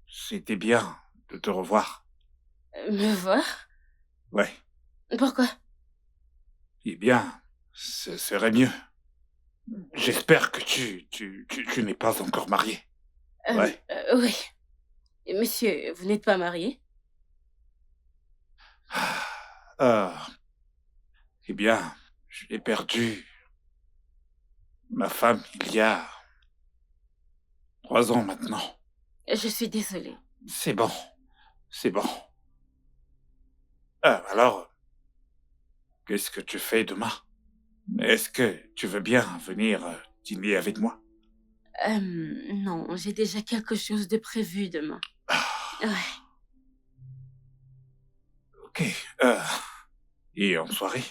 c'était bien de te revoir. Me voir? Ouais. Pourquoi? Eh bien, ce serait mieux. J'espère que tu n'es pas encore marié. Ouais. Oui. Monsieur, vous n'êtes pas marié? Euh, eh bien, j'ai perdu ma femme il y a 3 ans maintenant. Je suis désolée. C'est bon. C'est bon. Alors, qu'est-ce que tu fais demain? Est-ce que tu veux bien venir dîner avec moi? Non, j'ai déjà quelque chose de prévu demain. Ouais. Ok. Et en soirée?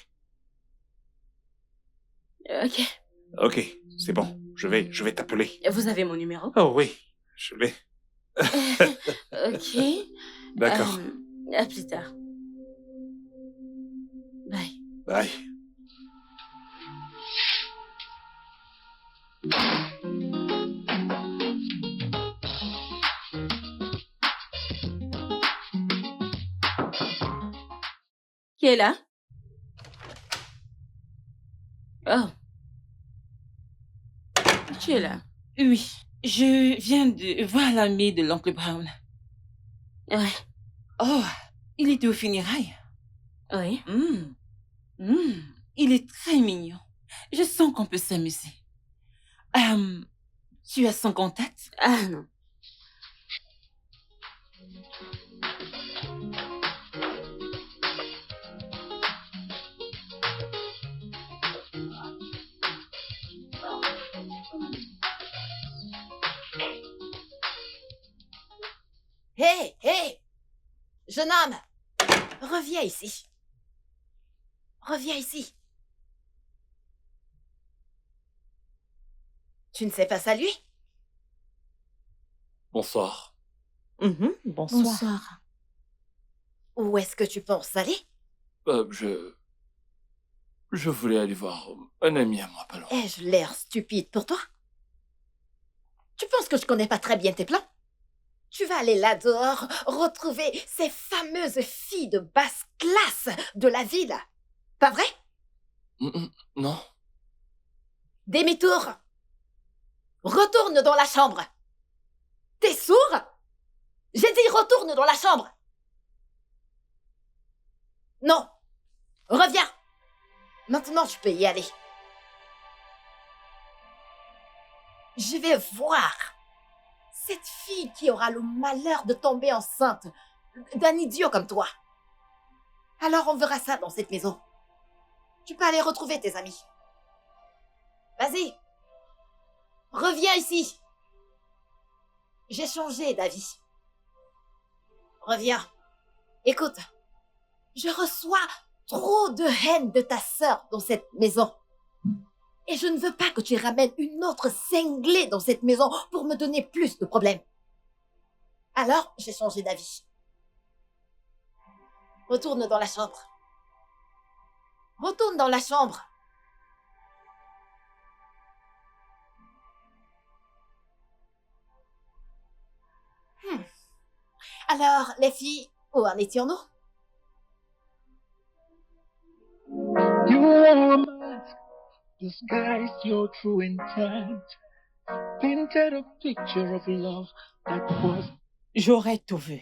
Ok. Ok, c'est bon. Je vais t'appeler. Vous avez mon numéro? Oh oui, je l'ai. Ok. D'accord. À plus tard. Bye. Bye. Qui est là? Oh. Tu es là? Oui, je viens de voir l'ami de l'oncle Brown. Ouais. Oh, il était aux funérailles. Oui. Il est très mignon. Je sens qu'on peut s'amuser. Tu as son contact? Ah non. Hé, hé! Jeune homme! Reviens ici. Reviens ici. Tu ne sais pas saluer? Bonsoir. Bonsoir. Bonsoir. Où est-ce que tu penses aller? Je voulais aller voir un ami à moi, pas loin. Ai-je l'air stupide pour toi? Tu penses que je connais pas très bien tes plans? Tu vas aller là dehors, retrouver ces fameuses filles de basse classe de la ville. Pas vrai? Non. Demi-tour. Retourne dans la chambre. T'es sourd? J'ai dit retourne dans la chambre. Non. Reviens. Maintenant, tu peux y aller. Je vais voir cette fille qui aura le malheur de tomber enceinte d'un idiot comme toi. Alors on verra ça dans cette maison. Tu peux aller retrouver tes amis. Vas-y. Reviens ici. J'ai changé d'avis. Reviens. Écoute, je reçois trop de haine de ta sœur dans cette maison. Et je ne veux pas que tu ramènes une autre cinglée dans cette maison pour me donner plus de problèmes. Alors, j'ai changé d'avis. Retourne dans la chambre. Retourne dans la chambre. Alors, les filles, où en étions-nous? You wore a mask, disguise your true intent. Painted a picture of love that was. J'aurais tout vu.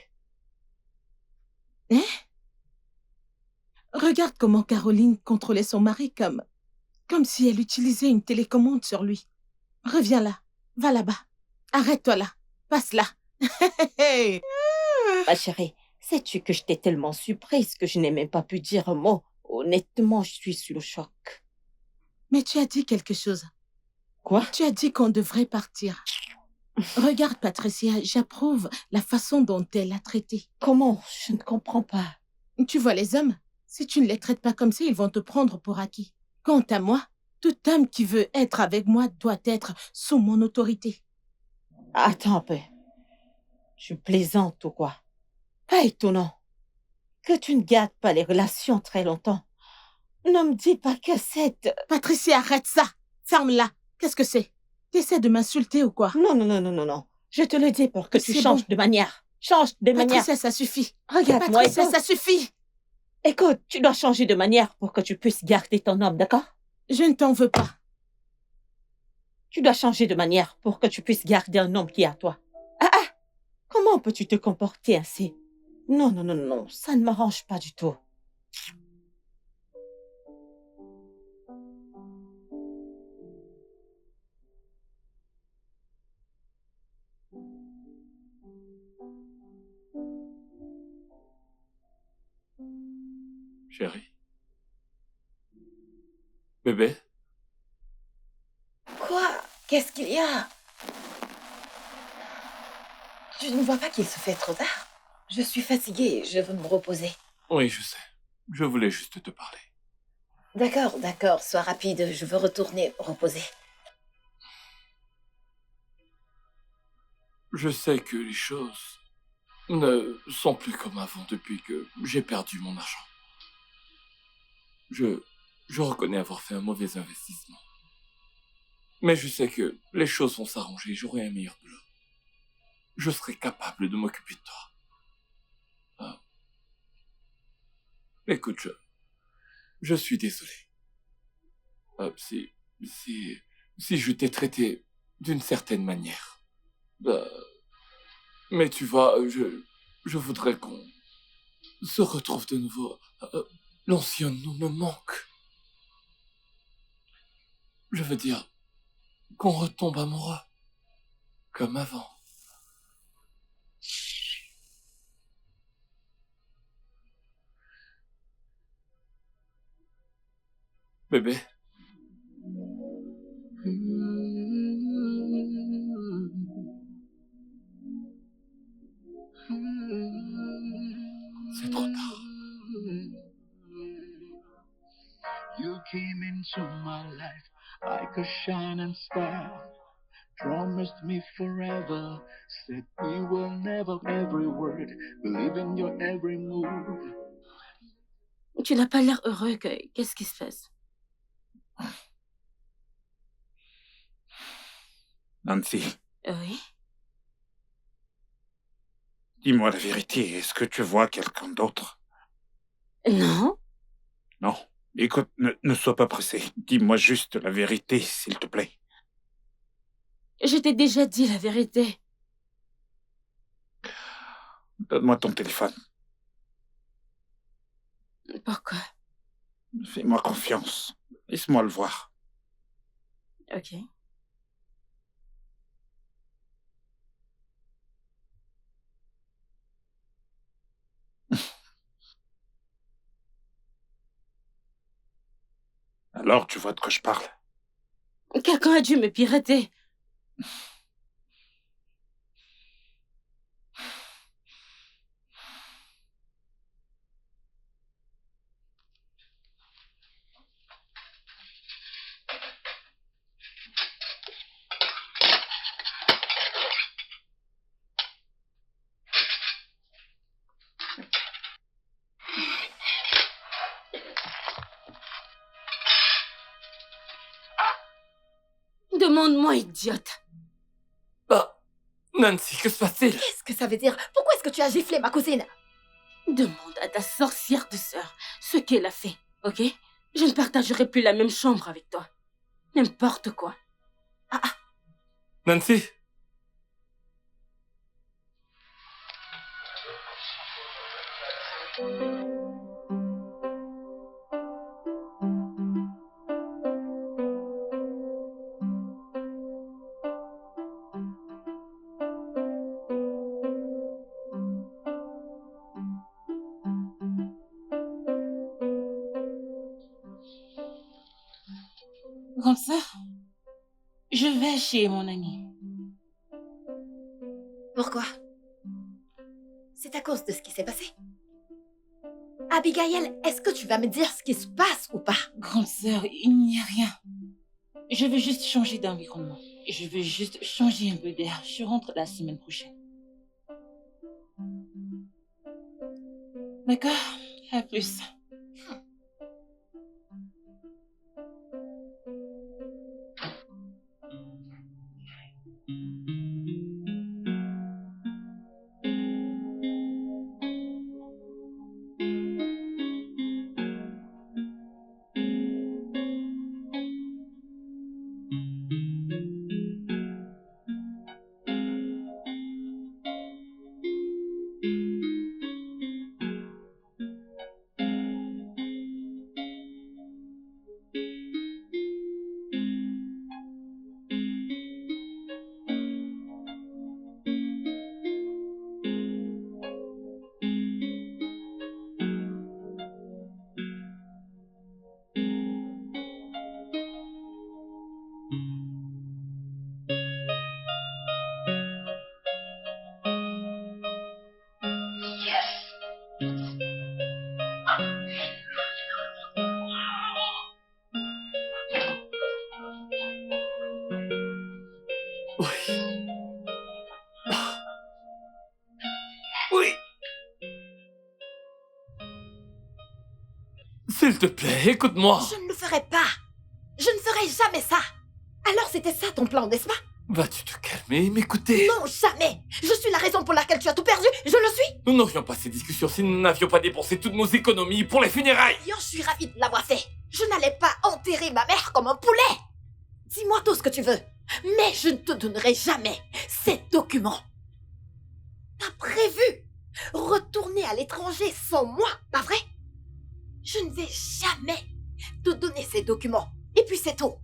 Regarde comment Caroline contrôlait son mari comme si elle utilisait une télécommande sur lui. Reviens là. Va là-bas. Arrête-toi là. Passe là. Ma chérie, sais-tu que j'étais tellement surprise que je n'ai même pas pu dire un mot. Honnêtement, je suis sous le choc. Mais tu as dit quelque chose. Quoi? Tu as dit qu'on devrait partir. Regarde, Patricia, j'approuve la façon dont elle a traité. Comment? Je ne comprends pas. Tu vois les hommes? Si tu ne les traites pas comme ça, ils vont te prendre pour acquis. Quant à moi, tout homme qui veut être avec moi doit être sous mon autorité. Attends un peu. Tu plaisantes ou quoi? Pas étonnant que tu ne gardes pas les relations très longtemps. Ne me dis pas que cette... Patricia, arrête ça. Ferme-la. Qu'est-ce que c'est? T'essaies de m'insulter ou quoi? Non, non, non, non, non, non. Je te le dis pour que tu C'est changes bon. de manière. Change de manière. Patricia, ça suffit. Regarde-moi. Patricia, ça suffit. Écoute, tu dois changer de manière pour que tu puisses garder ton homme, d'accord? Je ne t'en veux pas. Tu dois changer de manière pour que tu puisses garder un homme qui est à toi. Ah ah! Comment peux-tu te comporter ainsi? Non, non, non, non, ça ne m'arrange pas du tout. Chérie. Bébé. Quoi? Qu'est-ce qu'il y a? Je ne vois pas qu'il se fait trop tard. Je suis fatiguée, je veux me reposer. Oui, je sais. Je voulais juste te parler. D'accord, d'accord, sois rapide, je veux retourner reposer. Je sais que les choses ne sont plus comme avant depuis que j'ai perdu mon argent. Je reconnais avoir fait un mauvais investissement. Mais je sais que les choses vont s'arranger, j'aurai un meilleur boulot. Je serai capable de m'occuper de toi. Ah. Écoute, je suis désolé. Si je t'ai traité d'une certaine manière. Mais tu vois, je voudrais qu'on se retrouve de nouveau. L'ancien nous me manque. Je veux dire, qu'on retombe amoureux. Comme avant. Bébé. C'est trop tard. You came into my life like a shining star. Promised me forever, said we will never every word, believe in your every move. Tu n'as pas l'air heureux. Qu'est-ce qui se passe? Nancy, Oui. dis-moi la vérité. Est-ce que tu vois quelqu'un d'autre? Non. Non. Écoute, ne sois pas pressé. Dis-moi juste la vérité, s'il te plaît. Je t'ai déjà dit la vérité. Donne-moi ton téléphone. Pourquoi? Fais-moi confiance. Laisse-moi le voir. Ok. Alors, tu vois de quoi je parle? Quelqu'un a dû me pirater. Demande-moi, idiote. Nancy, que se passe-t-il? Qu'est-ce que ça veut dire? Pourquoi est-ce que tu as giflé ma cousine? Demande à ta sorcière de sœur ce qu'elle a fait, ok? Je ne partagerai plus la même chambre avec toi. N'importe quoi. Nancy? Comme ça, je vais chez mon ami. Pourquoi? C'est à cause de ce qui s'est passé? Abigail, est-ce que tu vas me dire ce qui se passe ou pas? Grande sœur, il n'y a rien. Je veux juste changer d'environnement. Je veux juste changer un peu d'air. Je rentre la semaine prochaine. D'accord? À plus. Oui. Oui. S'il te plaît, écoute-moi. Je ne le ferai pas. Je ne ferai jamais ça. Alors c'était ça ton plan, n'est-ce pas? Vas-tu te calmer et m'écouter? Non, jamais. Je suis la raison pour laquelle tu as tout perdu. Je le suis. Nous n'aurions pas ces discussions si nous n'avions pas dépensé toutes nos économies pour les funérailles. D'ailleurs, je suis ravie de l'avoir fait. Je n'allais pas enterrer ma mère comme un poulet. Dis-moi tout ce que tu veux. Mais je ne te donnerai jamais ces documents. T'as prévu retourner à l'étranger sans moi, pas vrai? Je ne vais jamais te donner ces documents. Et puis c'est tout.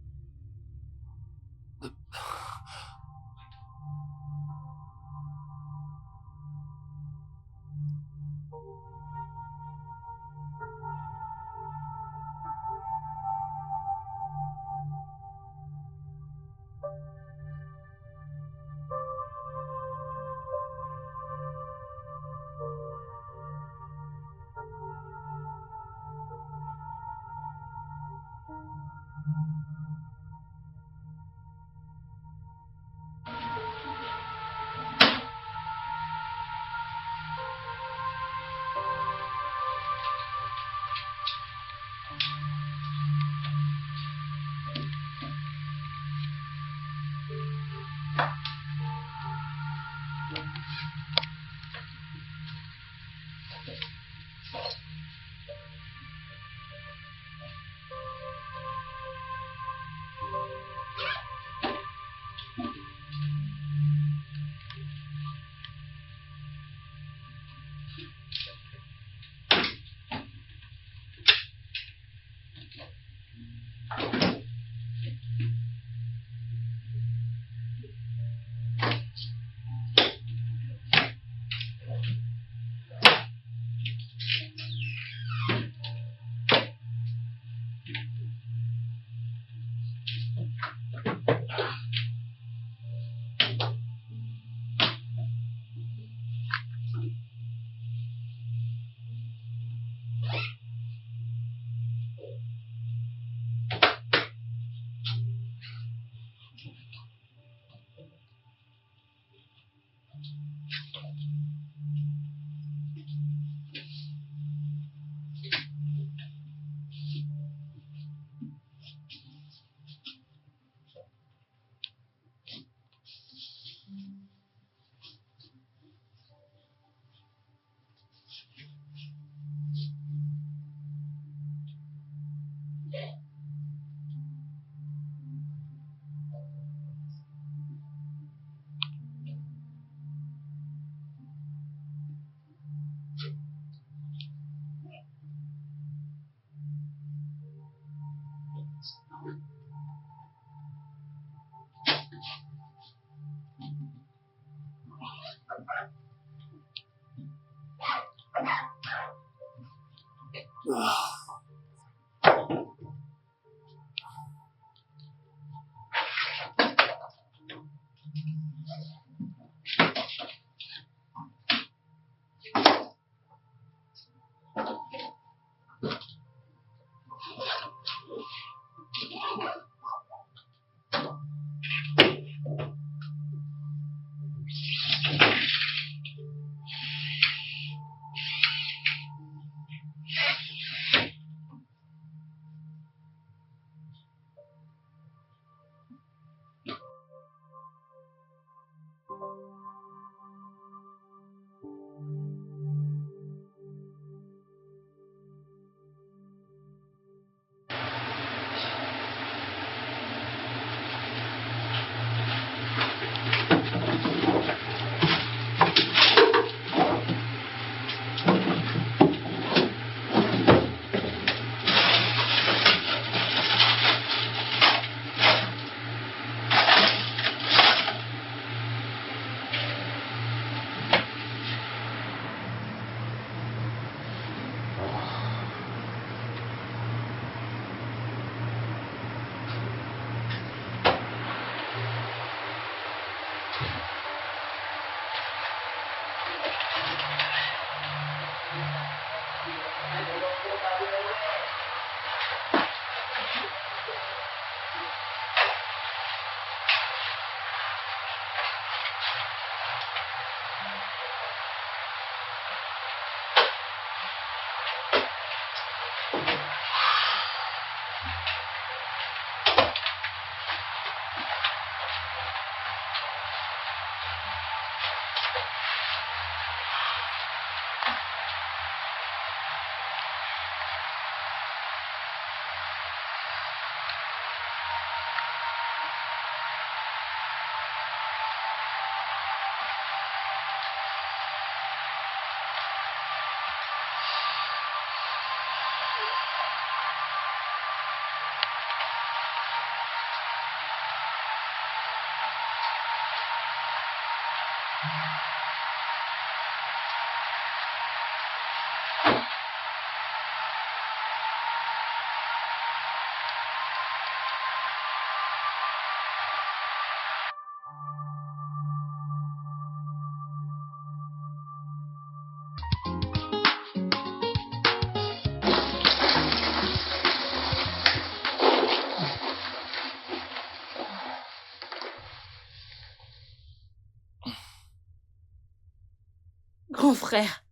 Grand frère,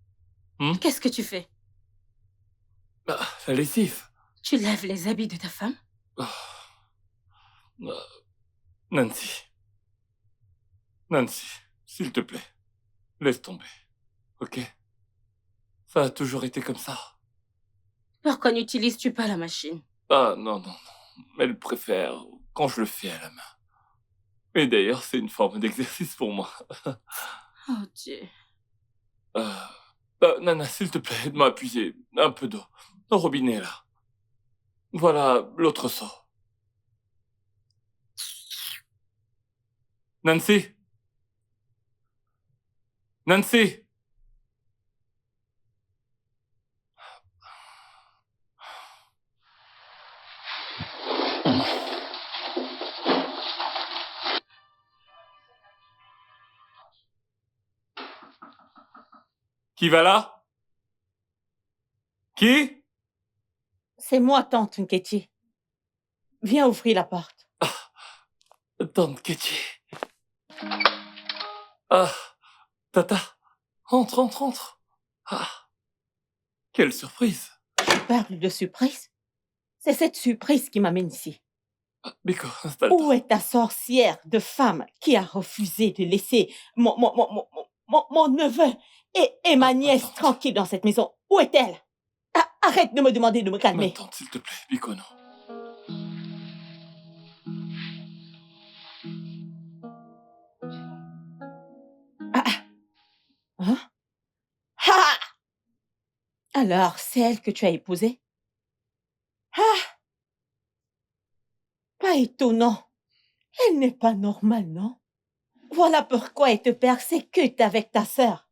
qu'est-ce que tu fais? Ah, la lessive. Tu laves les habits de ta femme? Nancy. Nancy, s'il te plaît, laisse tomber. Ok? Ça a toujours été comme ça. Pourquoi n'utilises-tu pas la machine? Ah, non, non, non. Elle préfère quand je le fais à la main. Et d'ailleurs, c'est une forme d'exercice pour moi. Oh Dieu. Nana, s'il te plaît, aide-moi à puiser un peu d'eau. Au robinet, là. Voilà l'autre seau. Nancy? Nancy? Qui va là? Qui? C'est moi, tante Nketi. Viens ouvrir la porte. Tante Ketty. Ah, Tata, entre, entre, entre. Ah, quelle surprise. Tu parles de surprise? C'est cette surprise qui m'amène ici. Biko, installe-toi. Où est ta sorcière de femme qui a refusé de laisser mon neveu et ma nièce attends. tranquilles dans cette maison? Où est-elle? Arrête de me demander de me Ma calmer. tante, s'il te plaît, Biko, non. Hein? Ah! Alors, c'est elle que tu as épousée? Ah! Pas étonnant. Elle n'est pas normale, non? Voilà pourquoi elle te persécute avec ta sœur.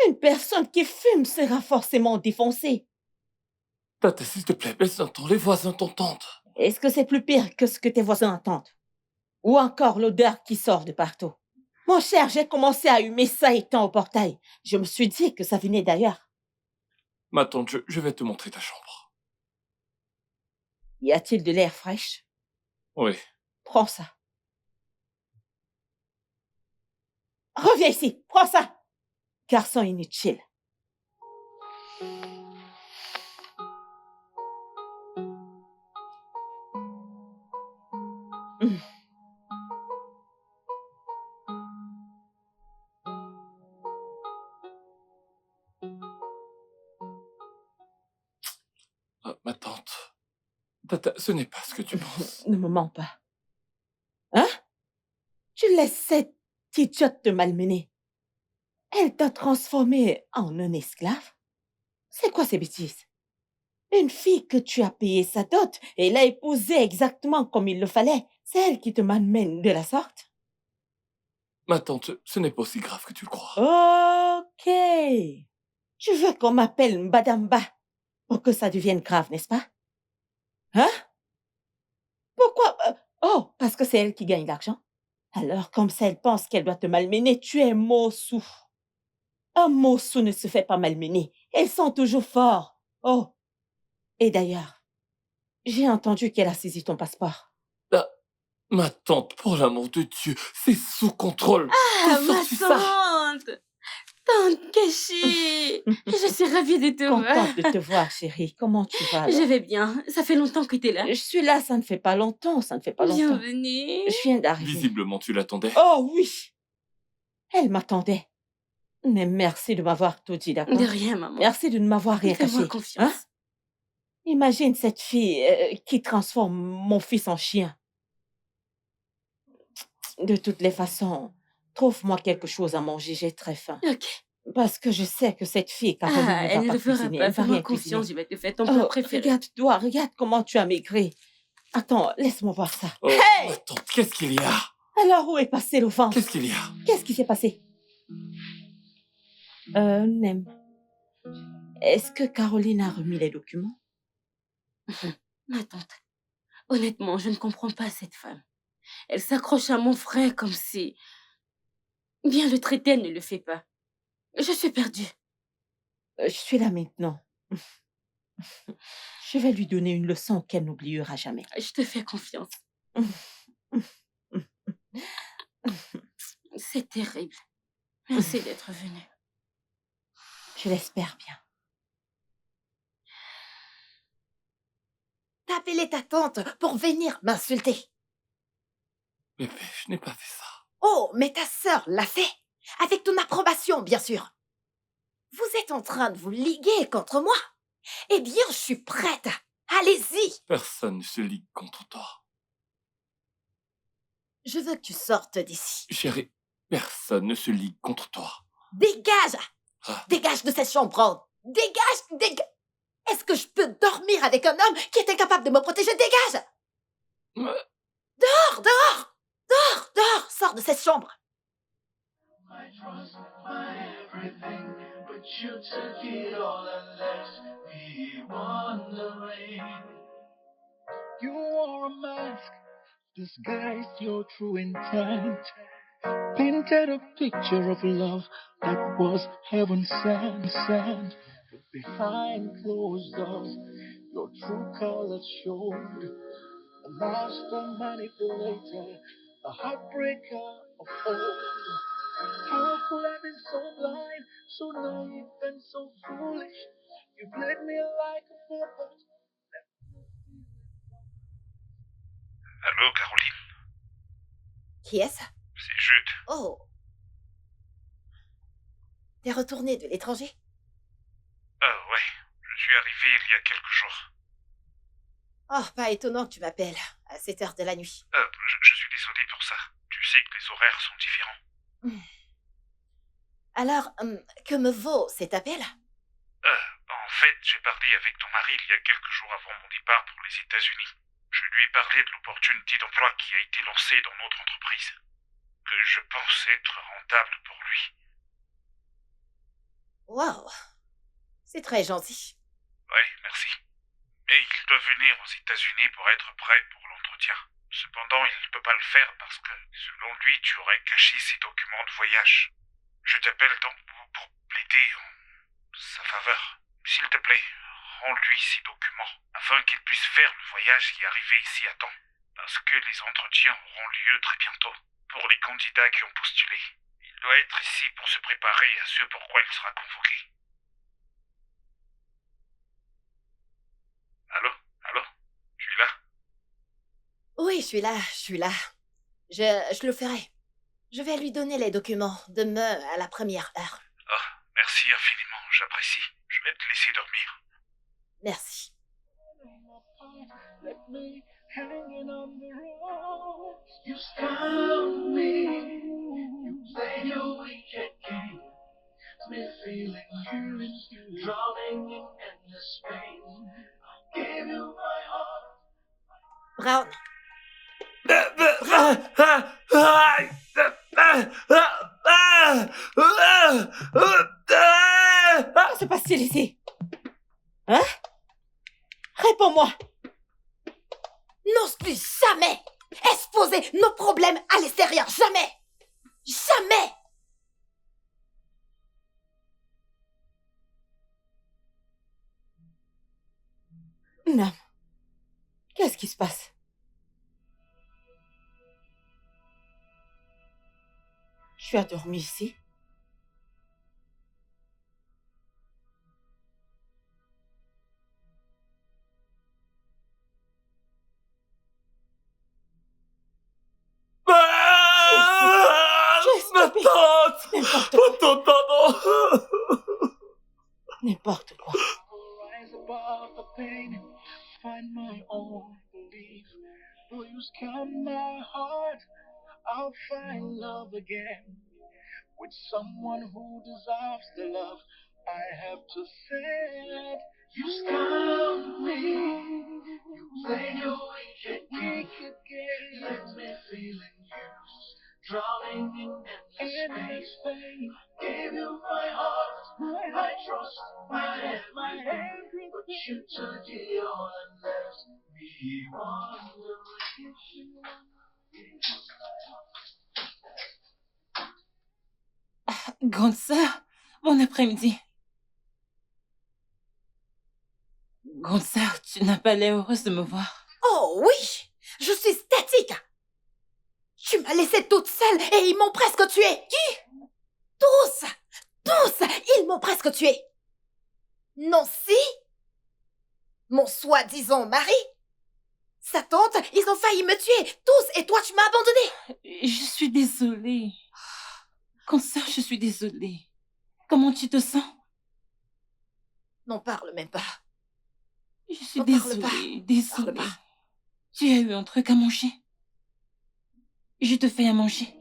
Une personne qui fume sera forcément défoncée. Tata, s'il te plaît, baisse un ton, les voisins t'entendent. Est-ce que c'est plus pire que ce que tes voisins entendent? Ou encore l'odeur qui sort de partout? Mon cher, j'ai commencé à humer ça étant au portail. Je me suis dit que ça venait d'ailleurs. Ma tante, je vais te montrer ta chambre. Y a-t-il de l'air fraîche? Oui. Prends ça. Reviens ici, prends ça. Garçon inutile. Tata, ce n'est pas ce que tu penses. Ne me mens pas. Hein? Tu laisses cette idiote te malmener. Elle t'a transformé en un esclave? C'est quoi ces bêtises? Une fille que tu as payé sa dot et l'a épousée exactement comme il le fallait, c'est elle qui te malmène de la sorte? Ma tante, ce n'est pas aussi grave que tu le crois. Ok. Tu veux qu'on m'appelle Mbadamba pour que ça devienne grave, n'est-ce pas? Hein? Pourquoi? Oh, parce que c'est elle qui gagne l'argent. Alors, comme ça, elle pense qu'elle doit te malmener, tu es Mossou. Un Mossou ne se fait pas malmener. Elles sont toujours forts. Oh. Et d'ailleurs, j'ai entendu qu'elle a saisi ton passeport. Ah, ma tante, pour l'amour de Dieu, c'est sous contrôle. Ah, D'où ma sors-tu ça? tante! Tante Keshi! Je suis ravie de te voir. Contente de te voir, chérie. Comment tu vas? Je vais bien. Ça fait longtemps que tu es là. Je suis là, ça ne fait pas longtemps, ça ne fait pas longtemps. Bienvenue. Je viens d'arriver. Visiblement, tu l'attendais. Oh oui! Elle m'attendait. Mais merci de m'avoir tout dit, d'accord? De rien, maman. Merci de ne m'avoir rien Fais-moi caché. confiance. Hein? Imagine cette fille qui transforme mon fils en chien. De toutes les façons, trouve-moi quelque chose à manger, j'ai très faim. Ok. Parce que je sais que cette fille, Caroline, Ah, ne elle va ne pas le fera cuisiner, pas. elle va Fais-moi rien confiance. cuisiner. Je vais te faire ton plat Oh, préféré. regarde-toi, regarde comment tu as maigri. Attends, laisse-moi voir ça. Oh, Hey! ma tante, qu'est-ce qu'il y a? Alors, où est passé le ventre? Qu'est-ce qu'il y a? Qu'est-ce qui s'est passé? Nem. Est-ce que Caroline a remis les documents? Ma tante, honnêtement, je ne comprends pas cette femme. Elle s'accroche à mon frère comme si... Bien le traiter, elle ne le fait pas. Je suis perdue. Je suis là maintenant. Je vais lui donner une leçon qu'elle n'oubliera jamais. Je te fais confiance. C'est terrible. Merci d'être venue. Je l'espère bien. T'as appelé ta tante pour venir m'insulter. Bébé, je n'ai pas fait ça. Oh, mais ta sœur l'a fait. Avec ton approbation, bien sûr. Vous êtes en train de vous liguer contre moi. Eh bien, je suis prête. Allez-y. Personne ne se ligue contre toi. Je veux que tu sortes d'ici. Chérie, personne ne se ligue contre toi. Dégage. Ah. Dégage de cette chambre. Dégage. Est-ce que je peux dormir avec un homme qui est incapable de me protéger? Dégage. Dehors. Sors de cette chambre. My trust, my everything, but you took it all and left me wondering. You wore a mask, disguised your true intent, painted a picture of love that was heaven sent. But behind closed doors, your true colors showed. A master manipulator, a heartbreaker of old. How could I be so blind, so naive and so foolish? You played me like a puppet. Allô, Caroline? Qui est-ce? C'est Jude. Oh. T'es retourné de l'étranger? Ouais, je suis arrivé il y a quelques jours. Oh, pas étonnant que tu m'appelles à cette heure de la nuit. Je suis désolé pour ça. Tu sais que les horaires sont différents. Alors, que me vaut cet appel? En fait, j'ai parlé avec ton mari il y a quelques jours avant mon départ pour les États-Unis. Je lui ai parlé de l'opportunité d'emploi qui a été lancée dans notre entreprise, que je pense être rentable pour lui. Wow, c'est très gentil. Ouais, merci. Mais il doit venir aux États-Unis pour être prêt pour l'entretien. Cependant, il ne peut pas le faire parce que, selon lui, tu aurais caché ses documents de voyage. Je t'appelle donc pour plaider en sa faveur. S'il te plaît, rends-lui ses documents, afin qu'il puisse faire le voyage et arriver ici à temps. Parce que les entretiens auront lieu très bientôt, pour les candidats qui ont postulé. Il doit être ici pour se préparer à ce pourquoi il sera convoqué. Allô? Tu es là? Oui, je suis là. Je le ferai. Je vais lui donner les documents demain à la première heure. Oh, merci infiniment, j'apprécie. Je vais te laisser dormir. Merci. Let me hanging on the rope. You stung me. You played your wicked game. Me feeling you, drowning in endless pain. I gave you my heart. Brown, Que se passe-t-il ici? Hein? Réponds-moi. n'ose plus jamais exposer nos problèmes à l'extérieur. Jamais. Jamais. Nam, qu'est-ce qui se passe? Tu as dormi ici? Ma tante! N'importe Ma quoi. tante, pardon! N'importe quoi. Rise above the pain, find my own belief. Will you calm my heart? I'll find love again with someone who deserves the love I have to send. You stung me, you played your wicked game, left me feeling used, drowning in endless pain. Gave you my heart, my trust, my everything, but you took it all and left me wondering. Grande sœur, bon après-midi. Grande sœur, tu n'as pas l'air heureuse de me voir. Oh oui, je suis statique. Tu m'as laissée toute seule et ils m'ont presque tuée. Qui? Tous, ils m'ont presque tuée. Nancy, mon soi-disant mari, sa tante, ils ont failli me tuer, tous, et toi tu m'as abandonnée. Je suis désolée. Grande sœur, je suis désolée. Comment tu te sens? N'en parle même pas. Je suis N'en parle désolée, pas. désolée. Parle pas. Tu as eu un truc à manger? Je te fais à manger.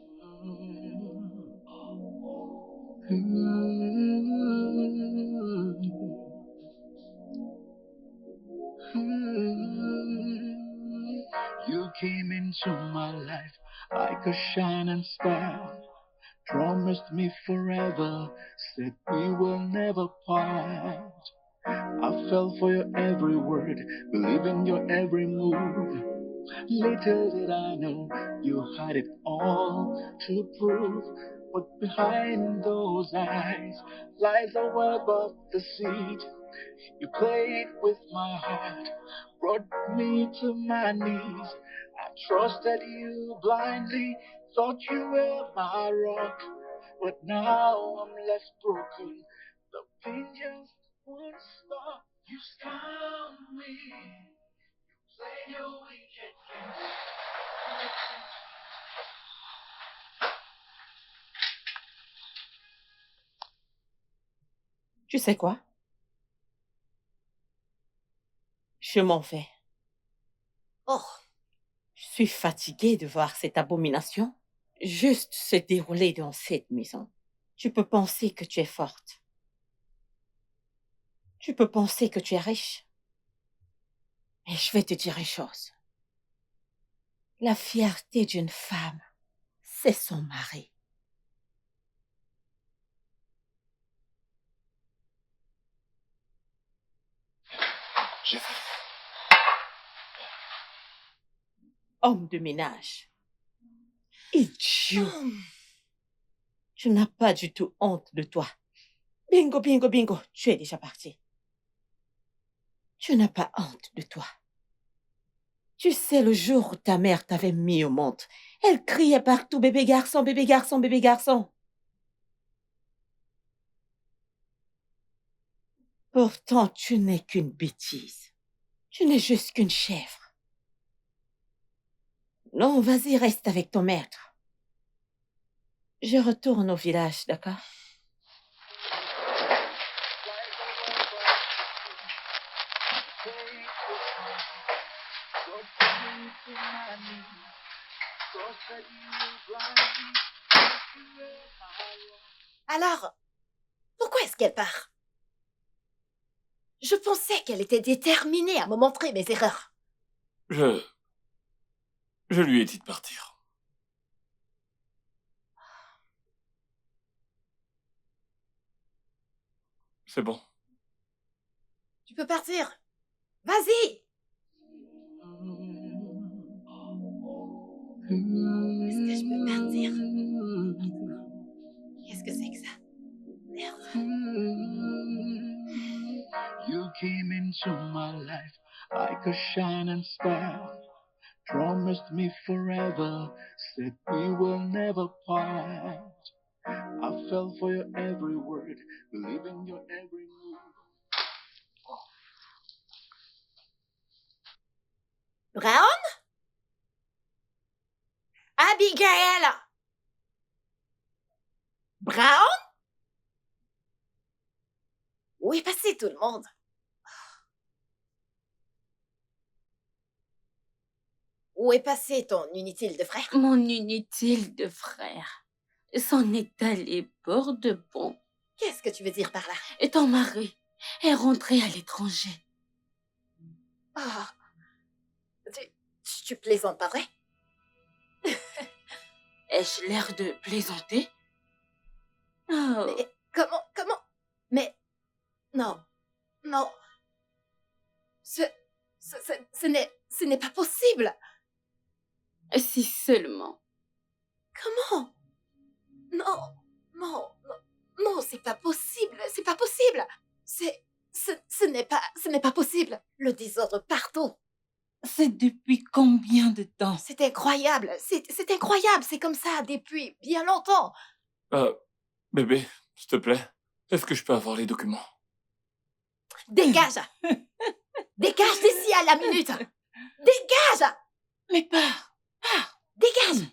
You came into my life like a shining star, promised me forever, said we will never part. I fell for your every word, believe in your every move. Little did I know you had it all to prove. But behind those eyes lies a web of deceit. You played with my heart, brought me to my knees. I trusted you blindly, thought you were my rock. But now I'm left broken. The pain just won't stop. You stung me, played your wicked game. Tu sais quoi? Je m'en vais. Oh, Je suis fatiguée de voir cette abomination juste se dérouler dans cette maison. Tu peux penser que tu es forte. Tu peux penser que tu es riche. Mais je vais te dire une chose. La fierté d'une femme, c'est son mari. Homme de ménage. Idiot. Tu n'as pas du tout honte de toi. Bingo, bingo, bingo, tu es déjà parti. Tu n'as pas honte de toi. Tu sais, le jour où ta mère t'avait mis au monde, elle criait partout, bébé garçon, bébé garçon, bébé garçon. Pourtant, tu n'es qu'une bêtise. Tu n'es juste qu'une chèvre. Non, vas-y, reste avec ton maître. Je retourne au village, d'accord? Alors, pourquoi est-ce qu'elle part? Je pensais qu'elle était déterminée à me montrer mes erreurs. Je lui ai dit de partir. C'est bon. Tu peux partir. Vas-y. Est-ce que je peux partir? Qu'est-ce que c'est que ça? Merde. You came into my life like a shining star, promised me forever, said we will never part. I fell for your every word, believing your every move. Brown? Abigail! Brown? Où est passé tout le monde? Où est passé ton inutile de frère? Mon inutile de frère s'en est allé pour de bon. Qu'est-ce que tu veux dire par là? Et ton mari est rentré à l'étranger. Ah, tu plaisantes, pas vrai? Ai-je l'air de plaisanter? Oh, Mais comment? Mais non, non. Ce n'est pas possible. si seulement. Comment? Non, non, non, non, c'est pas possible, c'est pas possible. Ce n'est pas possible. Le désordre partout. C'est depuis combien de temps? C'est incroyable, c'est incroyable, c'est comme ça depuis bien longtemps. Bébé, s'il te plaît, est-ce que je peux avoir les documents? Dégage! Dégage d'ici à la minute! Dégage! Mais pars! Dégage!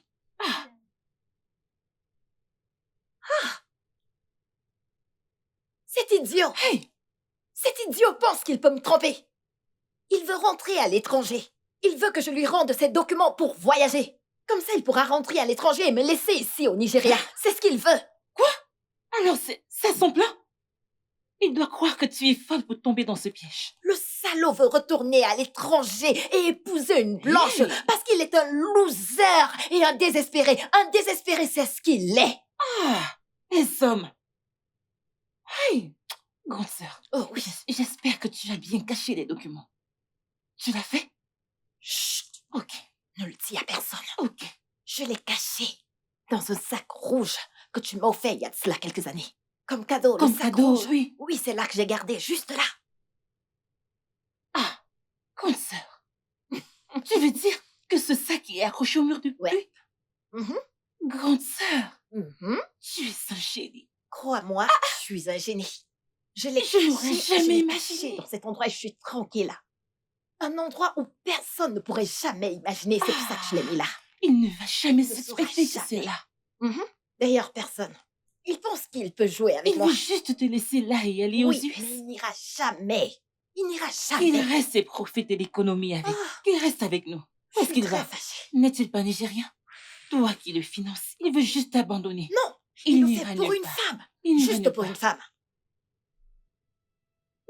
Cet idiot! Hey! Cet idiot pense qu'il peut me tromper. Il veut rentrer à l'étranger. Il veut que je lui rende ses documents pour voyager. Comme ça, il pourra rentrer à l'étranger et me laisser ici au Nigeria. C'est ce qu'il veut. Alors c'est son plan? Il doit croire que tu es folle pour tomber dans ce piège. Le salaud veut retourner à l'étranger et épouser une blanche Hey! parce qu'il est un loser et un désespéré. Un désespéré, c'est ce qu'il est. Ah! Les hommes! Hey! Grande sœur, Oh oui. j'espère que tu as bien caché les documents. Tu l'as fait? Chut, Ok, ne le dis à personne. ok. Je l'ai caché dans un sac rouge que tu m'as offert il y a de cela quelques années. Comme cadeau, le Comme sac cadeau, rouge. oui. Oui, c'est là que j'ai gardé, juste là. Ah! Grande sœur, tu veux dire que ce sac est accroché au mur du Ouais. puits? Mhm, Grande sœur, mhm. tu es un génie. Crois-moi, je suis un génie. Je l'ai Je l'aurais caché, jamais je l'ai imaginé. caché dans cet endroit et je suis tranquille là. Un endroit où personne ne pourrait jamais imaginer, c'est pour ça que je l'ai mis là. Il ne va jamais Il ne saura suspecter que jamais. c'est là. Mhm. D'ailleurs, personne. Il pense qu'il peut jouer avec Il moi. veut juste te laisser là et aller aux Oui, mais US. il n'ira jamais. Il n'ira Qu'il jamais. reste et profite de l'économie avec. Ah, Qu'il reste avec nous. je Où est-ce suis qu'il très va? fâchée. N'est-il pas nigérien? Toi qui le finances, il veut juste t'abandonner. Non, Il il le n'ira fait pour nulle une part. femme. Il n'ira Juste nulle pour part. une femme.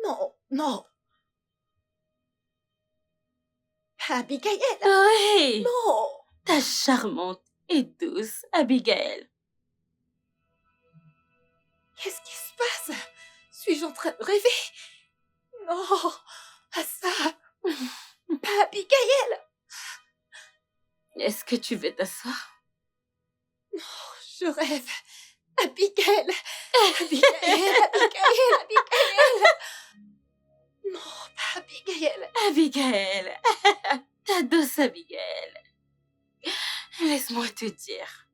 Non, non. Abigail, Oui, non. ta charmante et douce Abigail. Qu'est-ce qui se passe? Suis-je en train de rêver? Non, pas ça. Pas Abigail. Est-ce que tu veux t'asseoir? Je rêve. Abigail. Abigail, Abigail, Abigail. Non, pas Abigail. Abigail, ta douce Abigail. Laisse-moi te dire,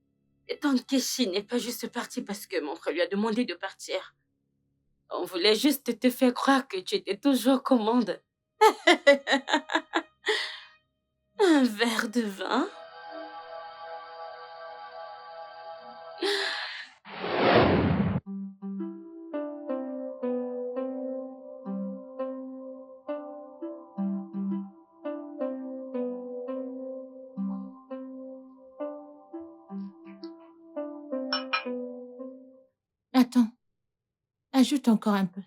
Tante Keshi n'est pas juste partie parce que mon frère lui a demandé de partir. On voulait juste te faire croire que tu étais toujours commande. Un verre de vin? Ajoute encore un peu.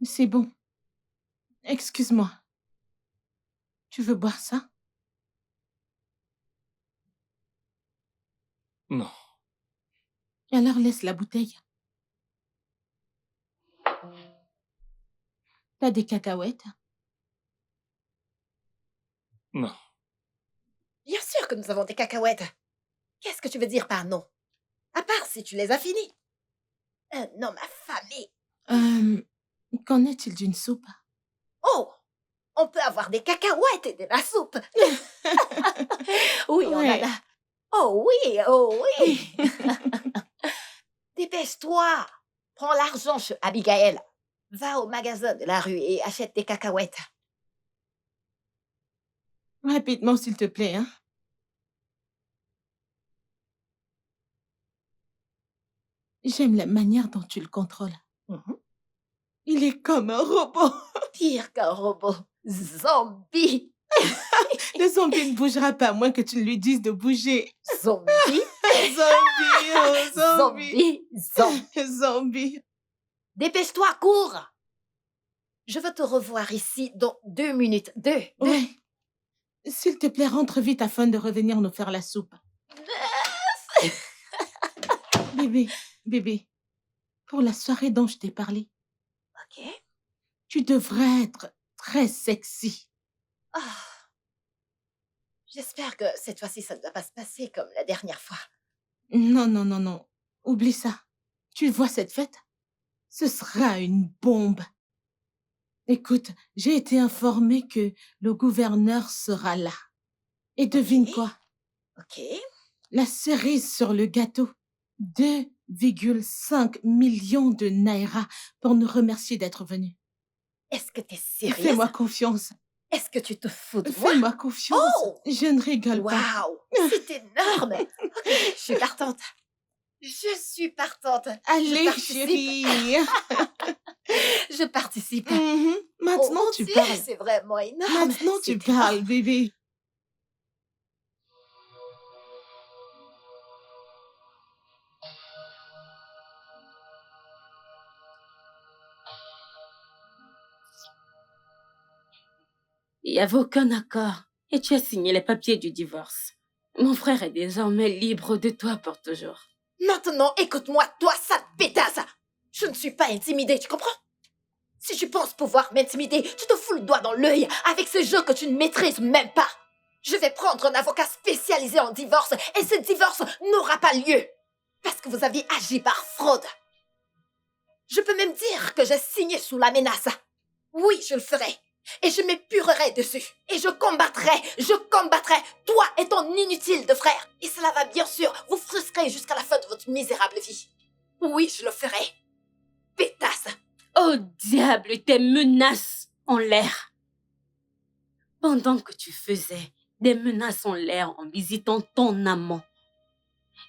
C'est bon. Excuse-moi. Tu veux boire ça? Non. Alors laisse la bouteille. T'as des cacahuètes? Non. Bien sûr que nous avons des cacahuètes. Qu'est-ce que tu veux dire par non? À part si tu les as finis. Un homme affamé. Qu'en est-il d'une soupe? Oh! On peut avoir des cacahuètes et de la soupe. Oui, on en Ouais. a. Oh oui, oh oui. Dépêche-toi. Prends l'argent chez Abigail. Va au magasin de la rue et achète des cacahuètes. Rapidement, s'il te plaît, hein? J'aime la manière dont tu le contrôles. Mhm. Il est comme un robot. Pire qu'un robot. Zombie. Le zombie ne bougera pas, à moins que tu lui dises de bouger. Zombie. Zombie, oh, zombie. Zombie. Zombie. Dépêche-toi, cours. Je veux te revoir ici dans 2 minutes. 2. Ouais. S'il te plaît, rentre vite afin de revenir nous faire la soupe. Bébé, pour la soirée dont je t'ai parlé, Ok. tu devrais être très sexy. Ah. J'espère que cette fois-ci, ça ne va pas se passer comme la dernière fois. Non. Oublie ça. Tu vois cette fête? Ce sera une bombe. Écoute, j'ai été informée que le gouverneur sera là. Et devine Ok. quoi? Ok. La cerise sur le gâteau. 2,5 millions de naira pour nous remercier d'être venus. Est-ce que t'es sérieuse? Fais-moi confiance. Est-ce que tu te fous de moi? Fais-moi confiance. Oh! Je ne rigole pas. Waouh! C'est énorme! Ok, je suis partante. Je suis partante. Allez, participe. chérie. Je participe. Mhm. Maintenant, Oh, mon tu Dieu, parles. c'est vraiment énorme. Maintenant, tu C'est énorme. parles, bébé. Il n'y avait aucun accord et tu as signé les papiers du divorce. Mon frère est désormais libre de toi pour toujours. Maintenant, écoute-moi, toi, sale pétasse. Je ne suis pas intimidée, tu comprends? Si tu penses pouvoir m'intimider, tu te fous le doigt dans l'œil avec ce jeu que tu ne maîtrises même pas. Je vais prendre un avocat spécialisé en divorce et ce divorce n'aura pas lieu. Parce que vous aviez agi par fraude. Je peux même dire que j'ai signé sous la menace. Oui, je le ferai. Et je m'épurerai dessus. Et je combattrai, toi et ton inutile de frère. Et cela va bien sûr vous frustrer jusqu'à la fin de votre misérable vie. Oui, je le ferai. Pétasse. Oh diable, tes menaces en l'air. Pendant que tu faisais des menaces en l'air en visitant ton amant.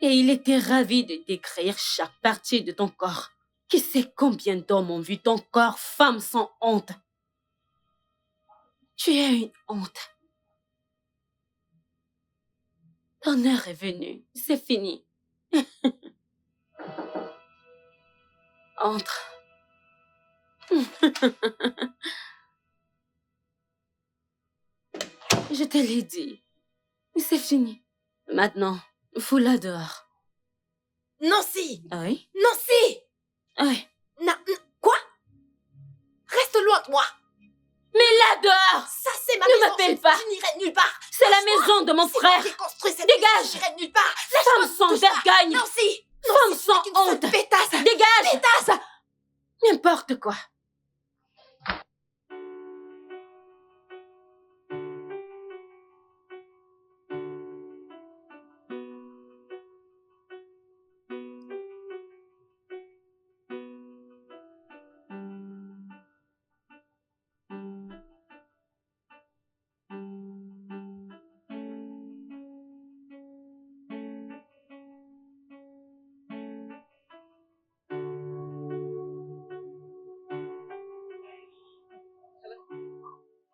Et il était ravi de décrire chaque partie de ton corps. Qui sait combien d'hommes ont vu ton corps, femme sans honte. Tu es une honte. Ton heure est venue, c'est fini. Entre. Je te l'ai dit. C'est fini. Maintenant, fous-la dehors. Nancy. Ah oui? Nancy. Ah oui. Quoi? Reste loin de moi. Mais là dehors! Ça, c'est ma Ne maison. m'appelle pas. Je n'irai nulle part. C'est la Lâche-moi. maison de mon C'est frère. moi qui ai construit cette Dégage. maison. Je n'irai nulle part. Femme Lâche-moi, sans touche pas. vergogne. Nancy. Femme Nancy, sans tu n'es qu'une seule honte. pétasse. Dégage! Pétasse. N'importe quoi.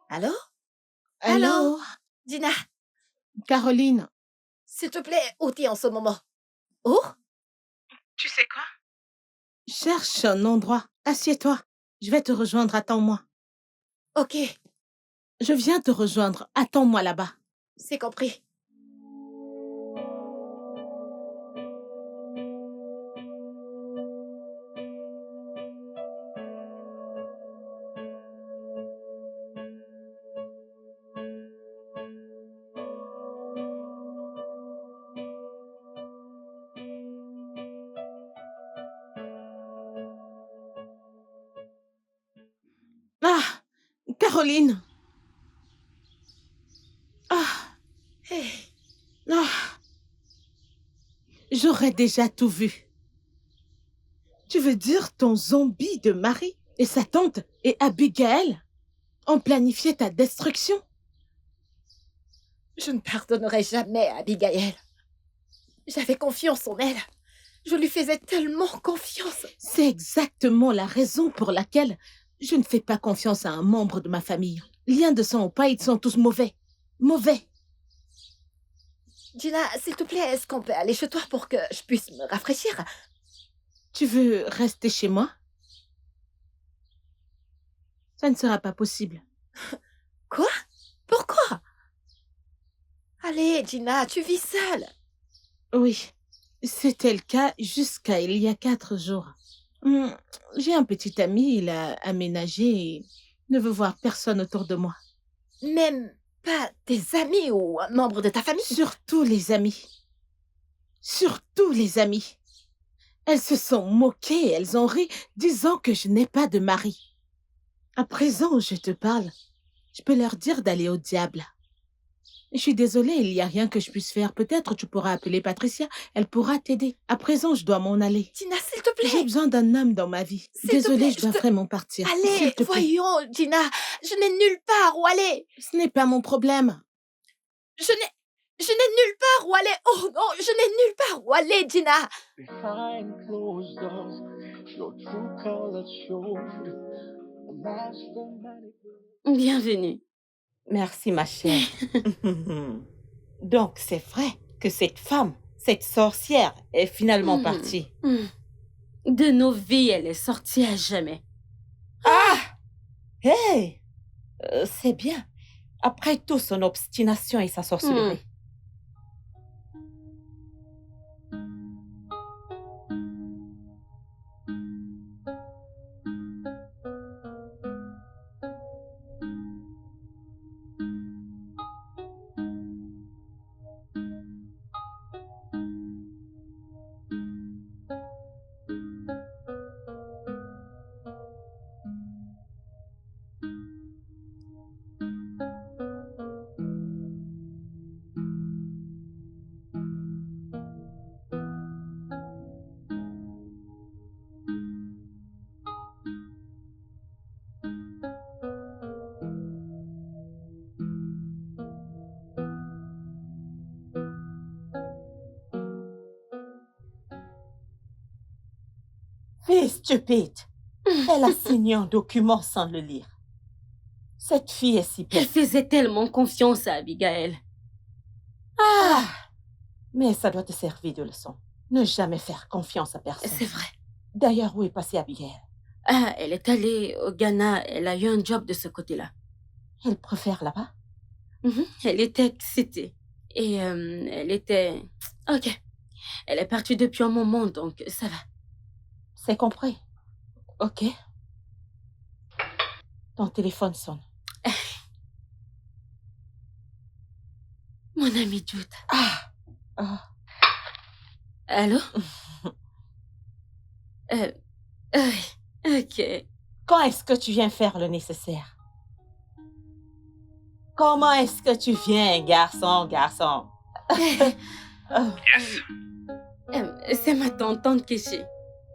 Allô? Allô? Dina, Caroline, s'il te plaît, où t'es en ce moment? Oh? Tu sais quoi? Cherche un endroit. Assieds-toi. Je vais te rejoindre. Attends-moi. Ok, Je viens te rejoindre. Attends-moi là-bas. c'est compris. Ah, Caroline. Ah, Hey, ah. J'aurais déjà tout vu. Tu veux dire ton zombie de mari et sa tante et Abigail ont planifié ta destruction? je ne pardonnerai jamais à Abigail. J'avais confiance en elle. Je lui faisais tellement confiance. C'est exactement la raison pour laquelle je ne fais pas confiance à un membre de ma famille. Lien de sang ou pas, ils sont tous mauvais. Mauvais. Gina, s'il te plaît, est-ce qu'on peut aller chez toi pour que je puisse me rafraîchir? Tu veux rester chez moi? Ça ne sera pas possible. Quoi? Pourquoi? Allez, Gina, tu vis seule. Oui, c'était le cas jusqu'à il y a 4 jours. J'ai un petit ami, il a aménagé et ne veut voir personne autour de moi. Même pas tes amis ou un membre de ta famille? Surtout les amis. Surtout les amis. Elles se sont moquées, elles ont ri, disant que je n'ai pas de mari. À présent où je te parle, je peux leur dire d'aller au diable. Je suis désolée, il n'y a rien que je puisse faire. Peut-être tu pourras appeler Patricia, elle pourra t'aider. À présent, je dois m'en aller. Gina, s'il te J'ai plaît. besoin d'un homme dans ma vie. S'il te Désolée, plaît, je dois je te- vraiment partir. Allez, S'il te plaît. voyons, Gina. Je n'ai nulle part où aller. Ce n'est pas mon problème. Je n'ai nulle part où aller. Oh non, je n'ai nulle part où aller, Gina. Behind closed doors, your true colors showed. A master manipulator. Bienvenue. Merci, ma chère. Donc, c'est vrai que cette femme, cette sorcière, est finalement Mhm. partie. De nos vies, elle est sortie à jamais. Hey! C'est bien. Après tout, son obstination et sa sorcellerie. Fille stupide. Elle a signé un document sans le lire. Cette fille est si Elle bête. faisait tellement confiance à Abigail. Ah! Mais ça doit te servir de leçon. Ne jamais faire confiance à personne. C'est vrai. D'ailleurs, où est passée Abigail? Ah, elle est allée au Ghana. Elle a eu un job de ce côté-là. Elle préfère là-bas? Elle était excitée. Et elle était... Ok. Elle est partie depuis un moment, donc ça va. C'est compris. Ok. Ton téléphone sonne. Mon ami Jude. Ah. Allô? Ok. Quand est-ce que tu viens faire le nécessaire? Comment est-ce que tu viens, garçon? Yes. C'est ma tante Kéchi.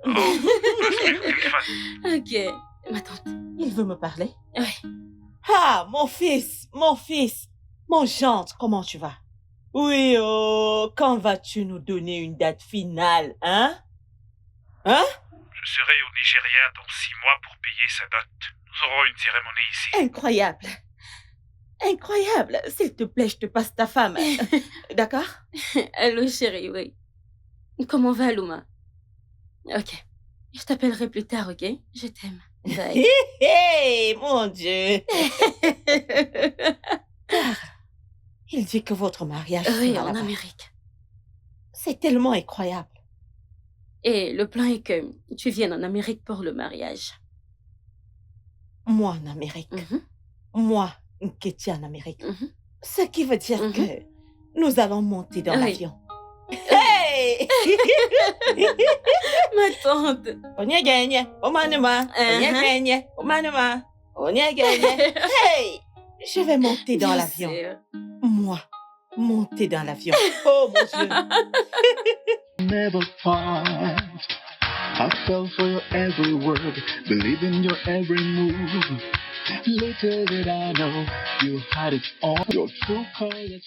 Oh, passe-lui le téléphone. Ok. Ma tante. Il veut me parler? Oui. Ah, mon fils, mon gendre, comment tu vas? Oui, oh, quand vas-tu nous donner une date finale, hein? Je serai au Nigeria dans 6 mois pour payer sa dot. Nous aurons une cérémonie ici. Incroyable. S'il te plaît, je te passe ta femme. D'accord? Allô, chérie, oui. Comment va, Luma? Ok. Je t'appellerai plus tard, ok? Je t'aime. Bye. Hé, hé, mon Dieu. Il dit que votre mariage Oui, sera en là-bas. Amérique. C'est tellement incroyable. Et le plan est que tu viennes en Amérique pour le mariage. Moi en Amérique. Mhm, Moi, Nketi en Amérique. mhm. Ce qui veut dire Mhm. que nous allons monter dans Oui. l'avion. Hey! Ma tante. Onyegenye, omanuma, onyegenye, omanuma, onyegenye. Hey! Je vais monter dans Bien l'avion. sûr. Moi, monter dans l'avion. Oh mon Dieu. Never fight. I fell for your every word, believe in your every move. Little did I know you had it all. Your true colors.